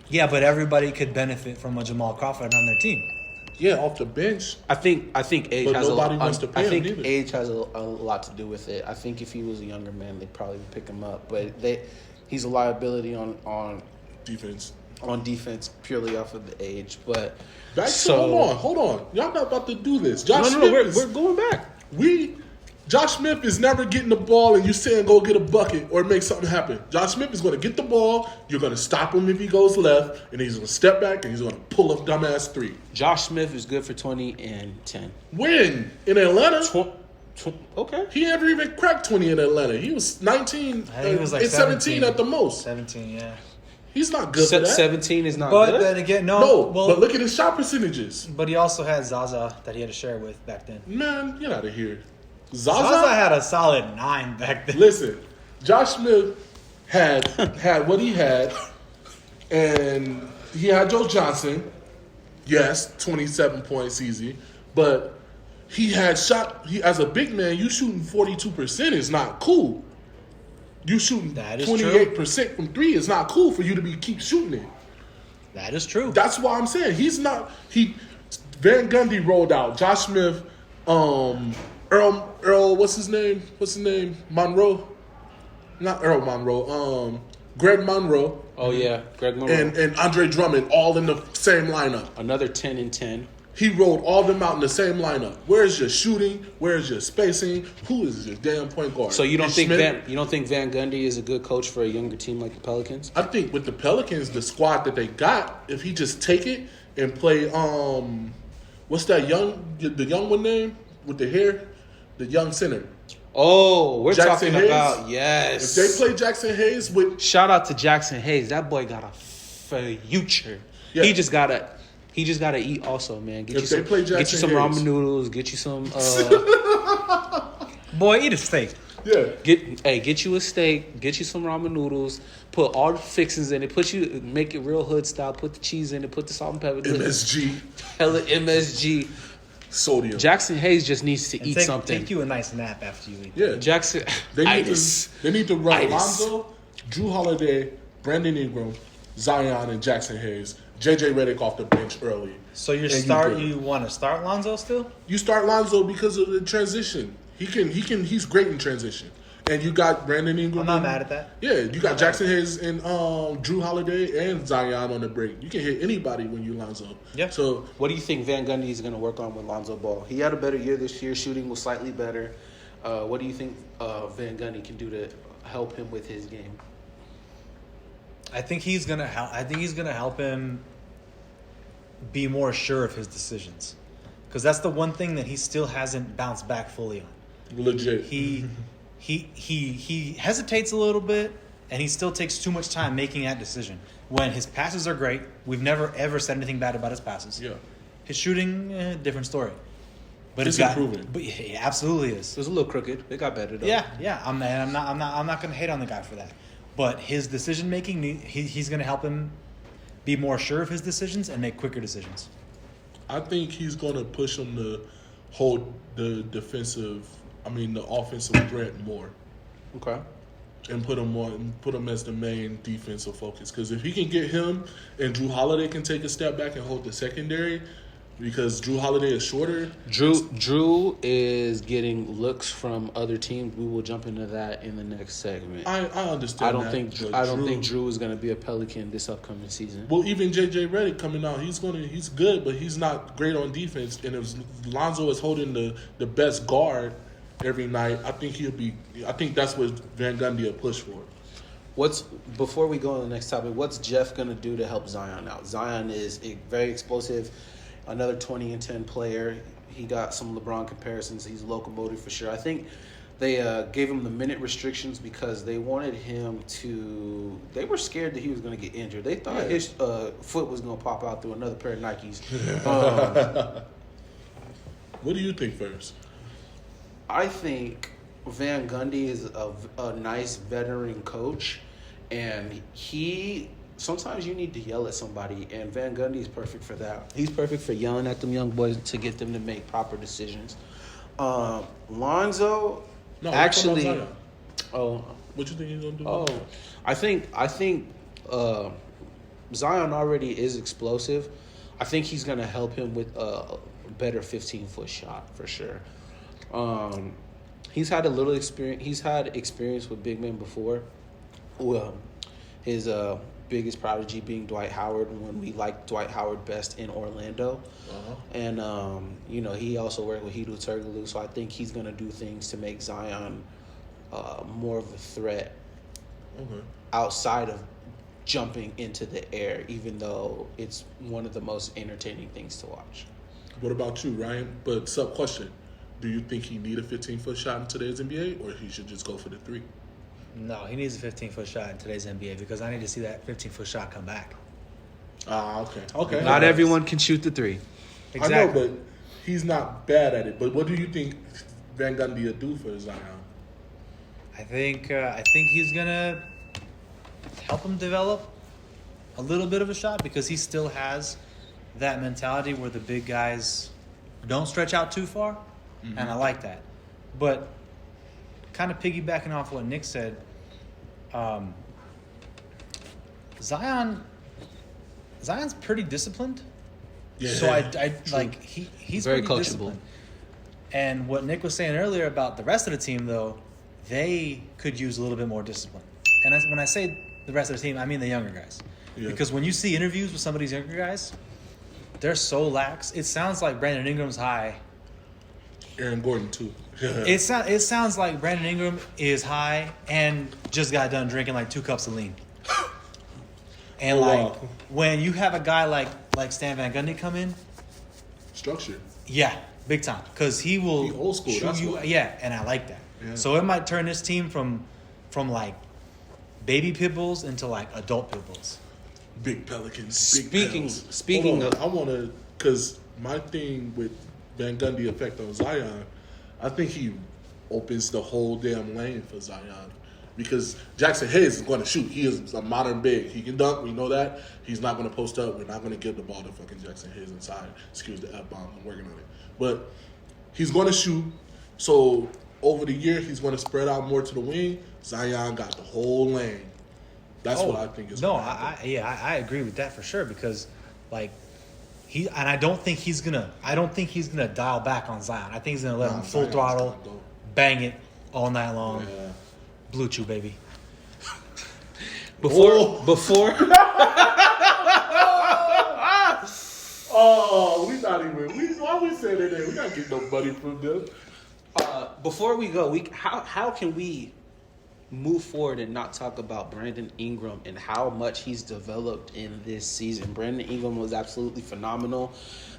Yeah, but everybody could benefit from a Jamal Crawford on their team. Yeah, off the bench. I think age But has nobody wants to pay I him think neither. age has a lot to do with it. I think if he was a younger man, they'd probably pick him up. But he's a liability on Defense. defense purely off of the age. But Back to hold on. Y'all not about to do this. Josh no, Smith we're going back. Josh Smith is never getting the ball and you saying go get a bucket or make something happen. Josh Smith is going to get the ball. You're going to stop him if he goes left, and he's going to step back and he's going to pull a dumbass three. Josh Smith is good for 20 and 10. When in Atlanta, Okay. he never even cracked 20 in Atlanta. He was 19. I think it was like and 17 at the most. 17, yeah. He's not good for that. 17 is not But good. then again, No, well, but look at his shot percentages. but he also had Zaza that he had to share with back then. Man, get out of here. Zaza had a solid 9 back then. Listen, Josh Smith had what he had, and he had Joe Johnson. Yes, 27 points easy, but he had shot. As a big man, you shooting 42% is not cool. You shooting That is 28% from three is not cool for you to keep shooting it. That is true. That's why I'm saying he's not. Van Gundy rolled out. Josh Smith, Earl, what's his name? Monroe, not Earl Monroe. Greg Monroe Oh yeah, Greg Monroe. and Andre Drummond all in the same lineup. Another 10 and 10. He rolled all them out in the same lineup. Where's your shooting? Where's your spacing? Who is your damn point guard? So you don't Is think Smith? Van Gundy is a good coach for a younger team like the Pelicans? I think with the Pelicans, the squad that they got, if he just take it and play, what's that the young one name with the hair, the young center. Oh, we're Jackson talking Hayes? about yes. If they play Jackson Hayes with, Shout out to Jackson Hayes. That boy got a future. Yeah. He just gotta eat also, man. Get If you they some, play get you Jackson some Hayes. ramen noodles. Get you some. Boy, eat a steak. yeah, Get you a steak. Get you some ramen noodles. Put all the fixings in it. Make it real hood style. Put the cheese in it. Put the salt and pepper. MSG, Hella MSG. sodium. Jackson Hayes just needs to eat something. Take you a nice nap after you eat. Yeah, Jackson. they need Itis. to run Itis. Lonzo, Drew Holiday, Brandon Ingram, Zion, and Jackson Hayes. JJ Redick off the bench early. So And good. you want to start Lonzo still? You start Lonzo because of the transition. He's great in transition. And you got Brandon Ingram. I'm not mad at that. Yeah, you got Jackson Hayes and Drew Holiday and Zion on the break. You can hit anybody when you Lonzo. Yeah. So What do you think Van Gundy is going to work on with Lonzo Ball? He had a better year this year. Shooting was slightly better. What do you think Van Gundy can do to help him with his game? I think he's gonna help. I think he's gonna help him be more sure of his decisions, because that's the one thing that he still hasn't bounced back fully on. legit. He hesitates a little bit, and he still takes too much time making that decision. When his passes are great, we've never ever said anything bad about his passes. Yeah. His shooting, different story. But It's it's improving. But it absolutely is. It was a little crooked. It got better though. Yeah. I'm not going to hate on the guy for that. But his decision making, he's going to help him be more sure of his decisions and make quicker decisions. I think he's going to push him to hold the offensive threat more. Okay. And put him as the main defensive focus. Because if he can get him and Drew Holiday can take a step back and hold the secondary, because Drew Holiday is shorter. Drew is getting looks from other teams. We will jump into that in the next segment. I understand. I don't that, think Drew is going to be a Pelican this upcoming season. Well, even JJ Redick coming out, he's good, but he's not great on defense. And if Lonzo is holding the best guard every night, I think that's what Van Gundy will push for. Before we go on to the next topic, what's Jeff going to do to help Zion out? Zion is very explosive, another 20 and 10 player. He got some LeBron comparisons. He's a locomotive for sure. I think they gave him the minute restrictions because they wanted him to. They were scared that he was going to get injured. They thought his foot was going to pop out through another pair of Nikes. What do you think first? I think Van Gundy is a nice veteran coach, and sometimes you need to yell at somebody, and Van Gundy is perfect for that. He's perfect for yelling at them young boys to get them to make proper decisions. Lonzo, No, actually, Zion. oh, What you think he's gonna do? oh, I think Zion already is explosive. I think he's gonna help him with a better 15-foot shot for sure. He's had a little experience. He's had experience with big men before. Well, his biggest prodigy being Dwight Howard when we liked Dwight Howard best in Orlando. Uh-huh. And, he also worked with Hedo Turkoglu, so I think he's going to do things to make Zion more of a threat outside of jumping into the air, even though it's one of the most entertaining things to watch. What about you, Ryan? But sub-question. Do you think he need a 15-foot shot in today's NBA, or he should just go for the three? No, he needs a 15-foot shot in today's NBA because I need to see that 15-foot shot come back. Okay. Not everyone can shoot the three. Exactly. I know, but he's not bad at it. But what do you think Van Gundy will do for Zion? I think he's gonna help him develop a little bit of a shot because he still has that mentality where the big guys don't stretch out too far, and I like that. But kind of piggybacking off what Nick said, Zion's pretty disciplined. Yeah, So I true. like he's Very pretty coachable. disciplined. And what Nick was saying earlier about the rest of the team, though, they could use a little bit more discipline. And when I say the rest of the team, I mean the younger guys. Yeah. Because when you see interviews with some of these younger guys, they're so lax. It sounds like Brandon Ingram's high. Aaron Gordon too. It sounds like Brandon Ingram is high and just got done drinking like 2 cups of lean. And wow. when you have a guy like Stan Van Gundy come in, Structure. yeah, big time, because he will He old school, shoot that's you. why. Yeah, and I like that. Yeah. So it might turn this team from like baby pit bulls into like adult pit bulls. Big Pelicans. Speaking of, I want to, because my thing with Van Gundy effect on Zion, I think he opens the whole damn lane for Zion. Because Jackson Hayes is going to shoot. He is a modern big. He can dunk. We know that. He's not going to post up. We're not going to give the ball to fucking Jackson Hayes inside. Excuse the F-bomb. I'm working on it. But he's going to shoot. So over the year, he's going to spread out more to the wing. Zion got the whole lane. That's what I think is no. going to happen. I agree with that for sure because like I don't think he's gonna dial back on Zion. I think he's gonna let him full Zion's throttle, gonna go. bang it all night long. Yeah. Blue Chew, baby. Before Oh, we not even. Why we saying that? We not getting no money from them. before we go, how can we move forward and not talk about Brandon Ingram and how much he's developed in this season? Brandon Ingram was absolutely phenomenal.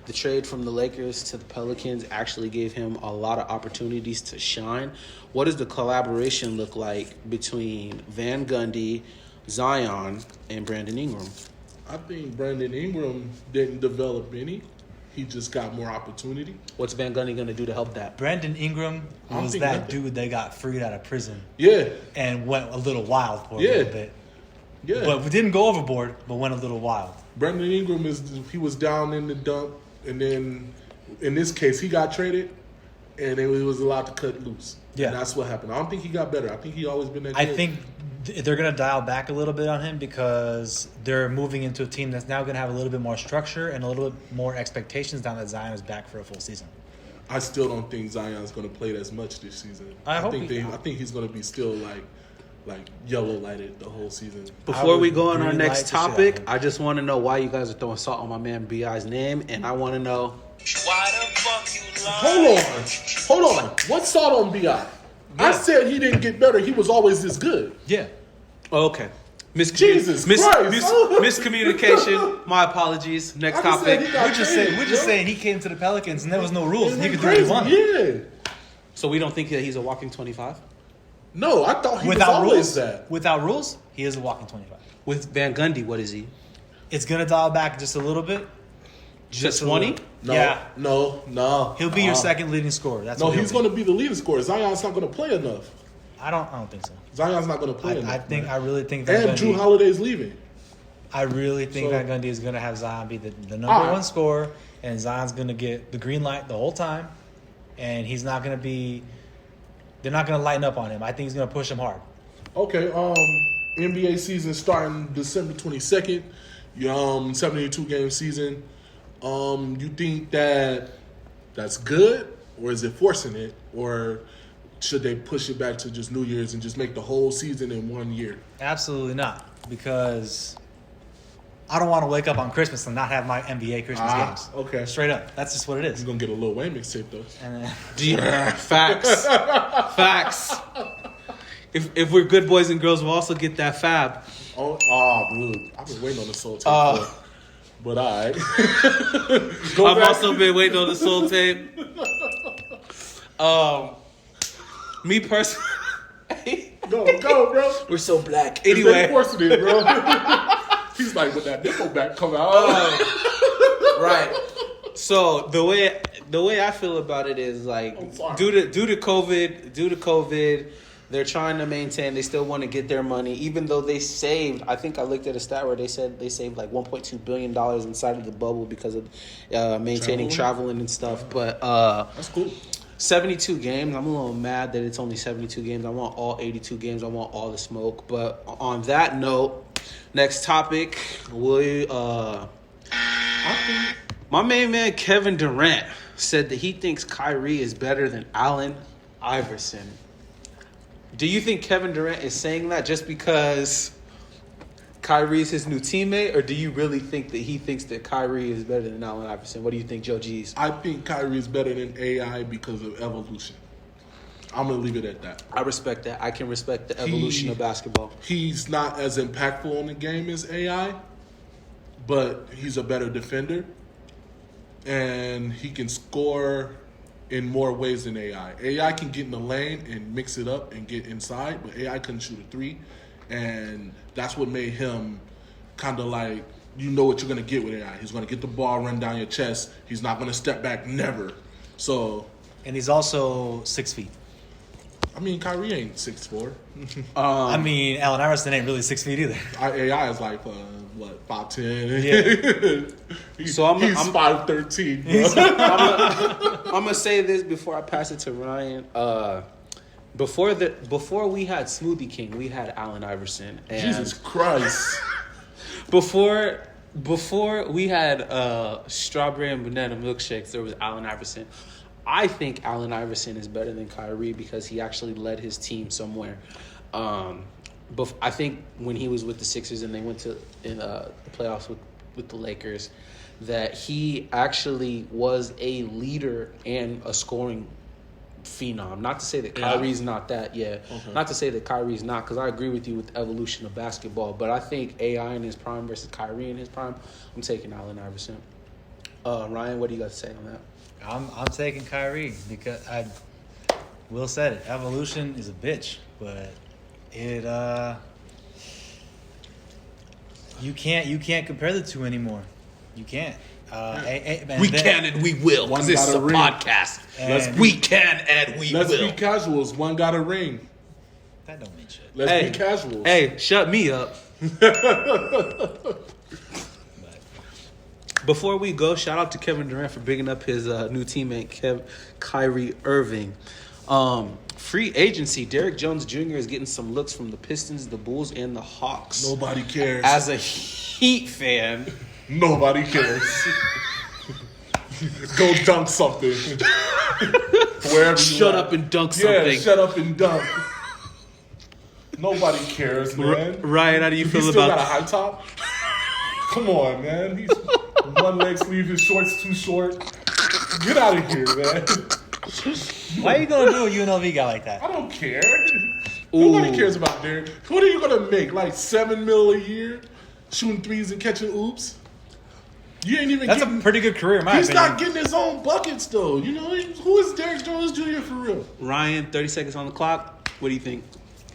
The trade from the Lakers to the Pelicans actually gave him a lot of opportunities to shine. What does the collaboration look like between Van Gundy, Zion, and Brandon Ingram? I think Brandon Ingram didn't develop any. He just got more opportunity. What's Van Gundy going to do to help that? Brandon Ingram I don't was think that nothing. dude that got freed out of prison Yeah, and went a little wild for a Yeah. little bit. yeah. But we didn't go overboard, but went a little wild. Brandon Ingram he was down in the dump, and then in this case he got traded, and he was allowed to cut loose. Yeah. And that's what happened. I don't think he got better. I think he always been that I good. think they're going to dial back a little bit on him because they're moving into a team that's now going to have a little bit more structure and a little bit more expectations now that Zion is back for a full season. I still don't think Zion's going to play as much this season. I hope think he- I think he's going to be still like yellow lighted the whole season. Before we would go on our really next like the shit out of topic, him. I just want to know why you guys are throwing salt on my man B.I.'s name, and I want to know. Why the fuck you lying? Hold on. What's salt on Bi? I said he didn't get better. He was always this good. Yeah. Oh, okay. Jesus Christ. Miscommunication. My apologies. Next I just said topic. he got We're just traded, saying he came to the Pelicans and there was no rules and he It could went do what he crazy. wanted. Yeah. So we don't think that he's a walking 25? No, I thought he was Without always rules, that. without rules, he is a walking 25. With Van Gundy, what is he? It's gonna dial back just a little bit. Just a 20? little. No, Yeah, no. he'll be your second leading scorer. That's No, what he's he'll going to be the leading scorer. Zion's not going to play enough. be. I don't think so. Zion's not going to play enough. I really think Van And Drew Gundy. Holiday's leaving. I really think So- Van Gundy is gonna have Zion be the number All right. one scorer, and Zion's gonna get the green light the whole time, and he's not gonna be. They're not gonna lighten up on him. I think he's gonna push him hard. Okay, NBA season starting December 22nd. 72 game season. You think that's good, or is it forcing it, or should they push it back to just New Year's and just make the whole season in 1 year? Absolutely not, because I don't want to wake up on Christmas and not have my NBA Christmas games. Okay. Straight up, that's just what it is. He's gonna get a Lil Wayne mixtape though. And Facts. Facts. If we're good boys and girls, we'll also get that fab. Dude, I've been waiting on the soul tape. But all right. I've also been waiting on the soul tape. Me personally, Go, bro. we're so black. They Anyway, forcing it, bro. He's like, when that nipple back come out. right. So the way I feel about it is like I'm sorry. due to COVID, they're trying to maintain. They still want to get their money, even though they saved. I think I looked at a stat where they said they saved like $1.2 billion inside of the bubble because of maintaining traveling and stuff. But That's cool. 72 games. I'm a little mad that it's only 72 games. I want all 82 games. I want all the smoke. But on that note, next topic, my main man Kevin Durant said that he thinks Kyrie is better than Allen Iverson. Do you think Kevin Durant is saying that just because Kyrie is his new teammate, or do you really think that he thinks that Kyrie is better than Allen Iverson? What do you think, Joe G's? I think Kyrie is better than AI because of evolution. I'm going to leave it at that. I respect that. I can respect the evolution of basketball. He's not as impactful on the game as AI, but he's a better defender. And he can score in more ways than AI. AI can get in the lane and mix it up and get inside, but AI couldn't shoot a three. And that's what made him kind of like, you know what you're going to get with AI. He's going to get the ball, run down your chest. He's not going to step back, never. So, and he's also 6 feet. I mean, Kyrie ain't 6'4". I mean, Allen Iverson ain't really 6 feet either. AI is like, 5'10". Yeah. So he's 5'13", bro. I'm gonna say this before I pass it to Ryan. Before we had Smoothie King, we had Allen Iverson. And Jesus Christ. Before we had strawberry and banana milkshakes, there was Allen Iverson. I think Allen Iverson is better than Kyrie because he actually led his team somewhere. I think when he was with the Sixers and they went to the playoffs with the Lakers, that he actually was a leader and a scoring phenom. Not to say that Kyrie's not that, Not to say that Kyrie's not, because I agree with you with the evolution of basketball. But I think AI in his prime versus Kyrie in his prime, I'm taking Allen Iverson. Ryan, what do you got to say on that? I'm taking Kyrie because Will said it. Evolution is a bitch, but you can't compare the two anymore. You can't. We can and we will. One This is got a a ring. podcast. We can and we Let's will. be casuals. One got a ring. That don't mean shit. Let's be casuals. Hey, shut me up. Before we go, shout out to Kevin Durant for bigging up his new teammate, Kyrie Irving. Free agency, Derrick Jones Jr. is getting some looks from the Pistons, the Bulls, and the Hawks. Nobody cares. As a Heat fan, Nobody cares. Go dunk something. Wherever you shut at. up and dunk something. Yeah, shut up and dunk. Nobody cares, man. Ryan, how do you He feel still about got a high top? Come on, man. He's one leg sleeve, his shorts too short. Get out of here, man. Why are you gonna do a UNLV guy like that? I don't care. Nobody cares about Derrick. What are you gonna make? Like $7 million a year, shooting threes and catching oops? You ain't even. That's a pretty good career, in my He's opinion. not getting his own buckets though. You know who is Derrick Jones Jr. for real? Ryan, 30 seconds on the clock. What do you think?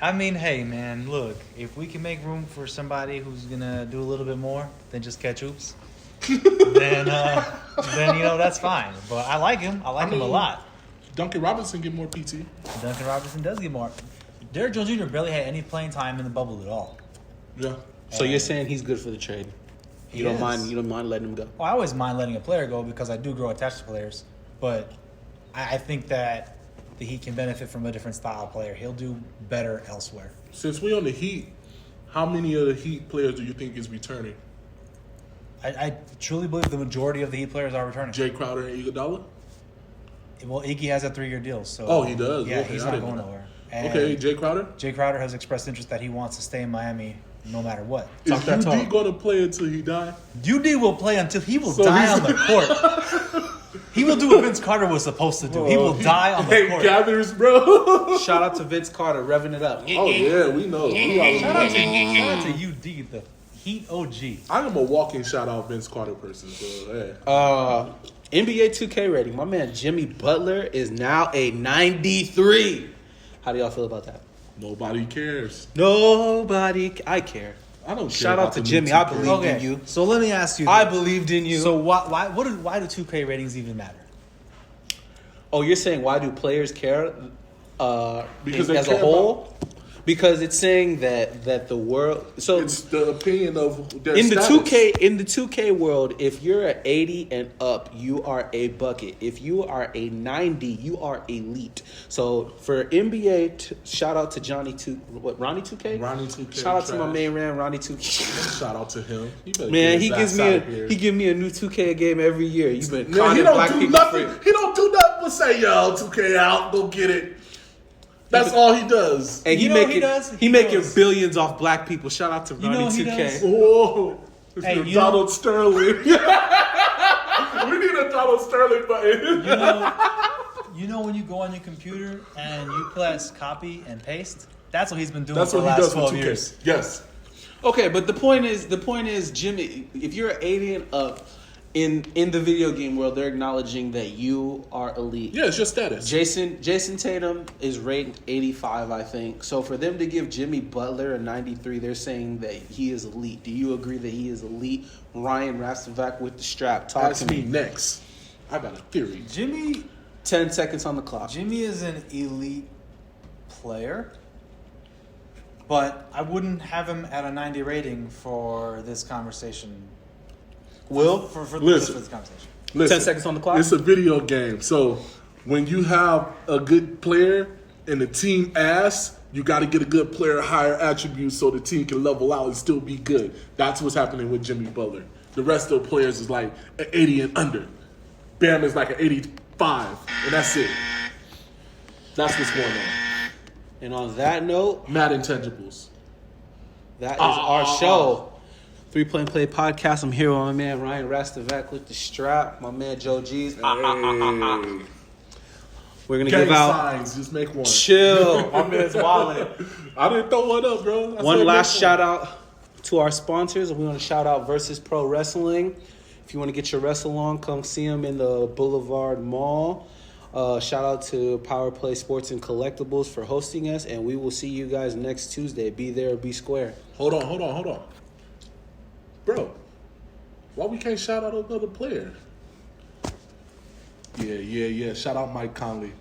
I mean, hey, man, look, if we can make room for somebody who's going to do a little bit more than just catch oops, then that's fine. But I like him. I like him a lot. Duncan Robinson get more PT. Duncan Robinson does get more. Derrick Jones Jr. barely had any playing time in the bubble at all. Yeah. So you're saying he's good for the trade? You don't mind letting him go? Well, I always mind letting a player go because I do grow attached to players. But I think that the Heat can benefit from a different style of player. He'll do better elsewhere. Since we on the Heat, how many of the Heat players do you think is returning? I truly believe the majority of the Heat players are returning. Jay Crowder and Iguodala? Well, Iggy has a 3-year deal, so Oh, he does? Yeah, Okay, he's I not didn't going know. nowhere. And Okay, Jay Crowder? Jay Crowder has expressed interest that he wants to stay in Miami no matter what. Is Talk that UD talk. going to play until he die? UD will play until he will So die he's- on the court. He will do what Vince Carter was supposed to do. He will die on the Hey, court. gathers, bro. Shout out to Vince Carter, revving it up. Oh, yeah, we know. We already Shout out know. to UD, the Heat OG. I am a walking shout-out Vince Carter person, so, hey. NBA 2K rating. My man Jimmy Butler is now a 93. How do y'all feel about that? Nobody cares. Nobody. I care. I don't care. Shout out about to the Jimmy. new I 2K. believe in you. So let me ask you I this. believed in you. So why do 2K ratings even matter? Oh, you're saying why do players care? Because they as care a whole, because it's saying that the world. So It's the opinion of their in the status. 2K world, if you're an 80 and up, you are a bucket. If you are a 90, you are elite. So for NBA, shout out to Ronnie 2K. Ronnie 2K. Shout out to my trash. man Ran Ronnie 2K. Shout out to him. He better Man, get he his gives ass me out of here. he give me a new 2K game every year. You've been Man, he conning don't black do people nothing. free. He don't do nothing but say, "Yo, 2K out, go get it." That's all he does. And You know what he does? He He making goes- billions off black people. Shout out to You know Ronnie what he 2K. does? Whoa, Hey, Donald you know- Sterling. We need a Donald Sterling button. You know when you go on your computer and you press copy and paste? That's what he's been doing That's for the what he last does with 12 2K. years. Yes. Okay, but the point is, Jimmy, if you're an 80 and up in the video game world, they're acknowledging that you are elite. Yeah, it's your status. Jason Tatum is rated 85, I think. So for them to give Jimmy Butler a 93, they're saying that he is elite. Do you agree that he is elite? Ryan Rastovac with the strap. Talk Ask to me me. next. I got a theory. Jimmy 10 seconds on the clock. Jimmy is an elite player, but I wouldn't have him at a 90 rating for this conversation. Will? For Listen. this conversation. Listen, 10 seconds on the clock. It's a video game, so when you have a good player and the team ass, you got to get a good player, higher attributes, so the team can level out and still be good. That's what's happening with Jimmy Butler. The rest of the players is like an 80 and under. Bam is like an 85, and that's it. That's what's going on. And on that note, Mad Intangibles. that is our show. 3 Play and Play podcast. I'm here with my man Ryan Rastovac with the strap. My man Joe G's. Hey. We're gonna Gang give out. signs. Just make one. Chill. My man's wallet. I didn't throw one up, bro. One last shout out to our sponsors. We want to shout out Versus Pro Wrestling. If you want to get your wrestle on, come see them in the Boulevard Mall. Shout out to Power Play Sports and Collectibles for hosting us, and we will see you guys next Tuesday. Be there or be square. Hold on. Bro, why we can't shout out another player? Yeah. Shout out Mike Conley.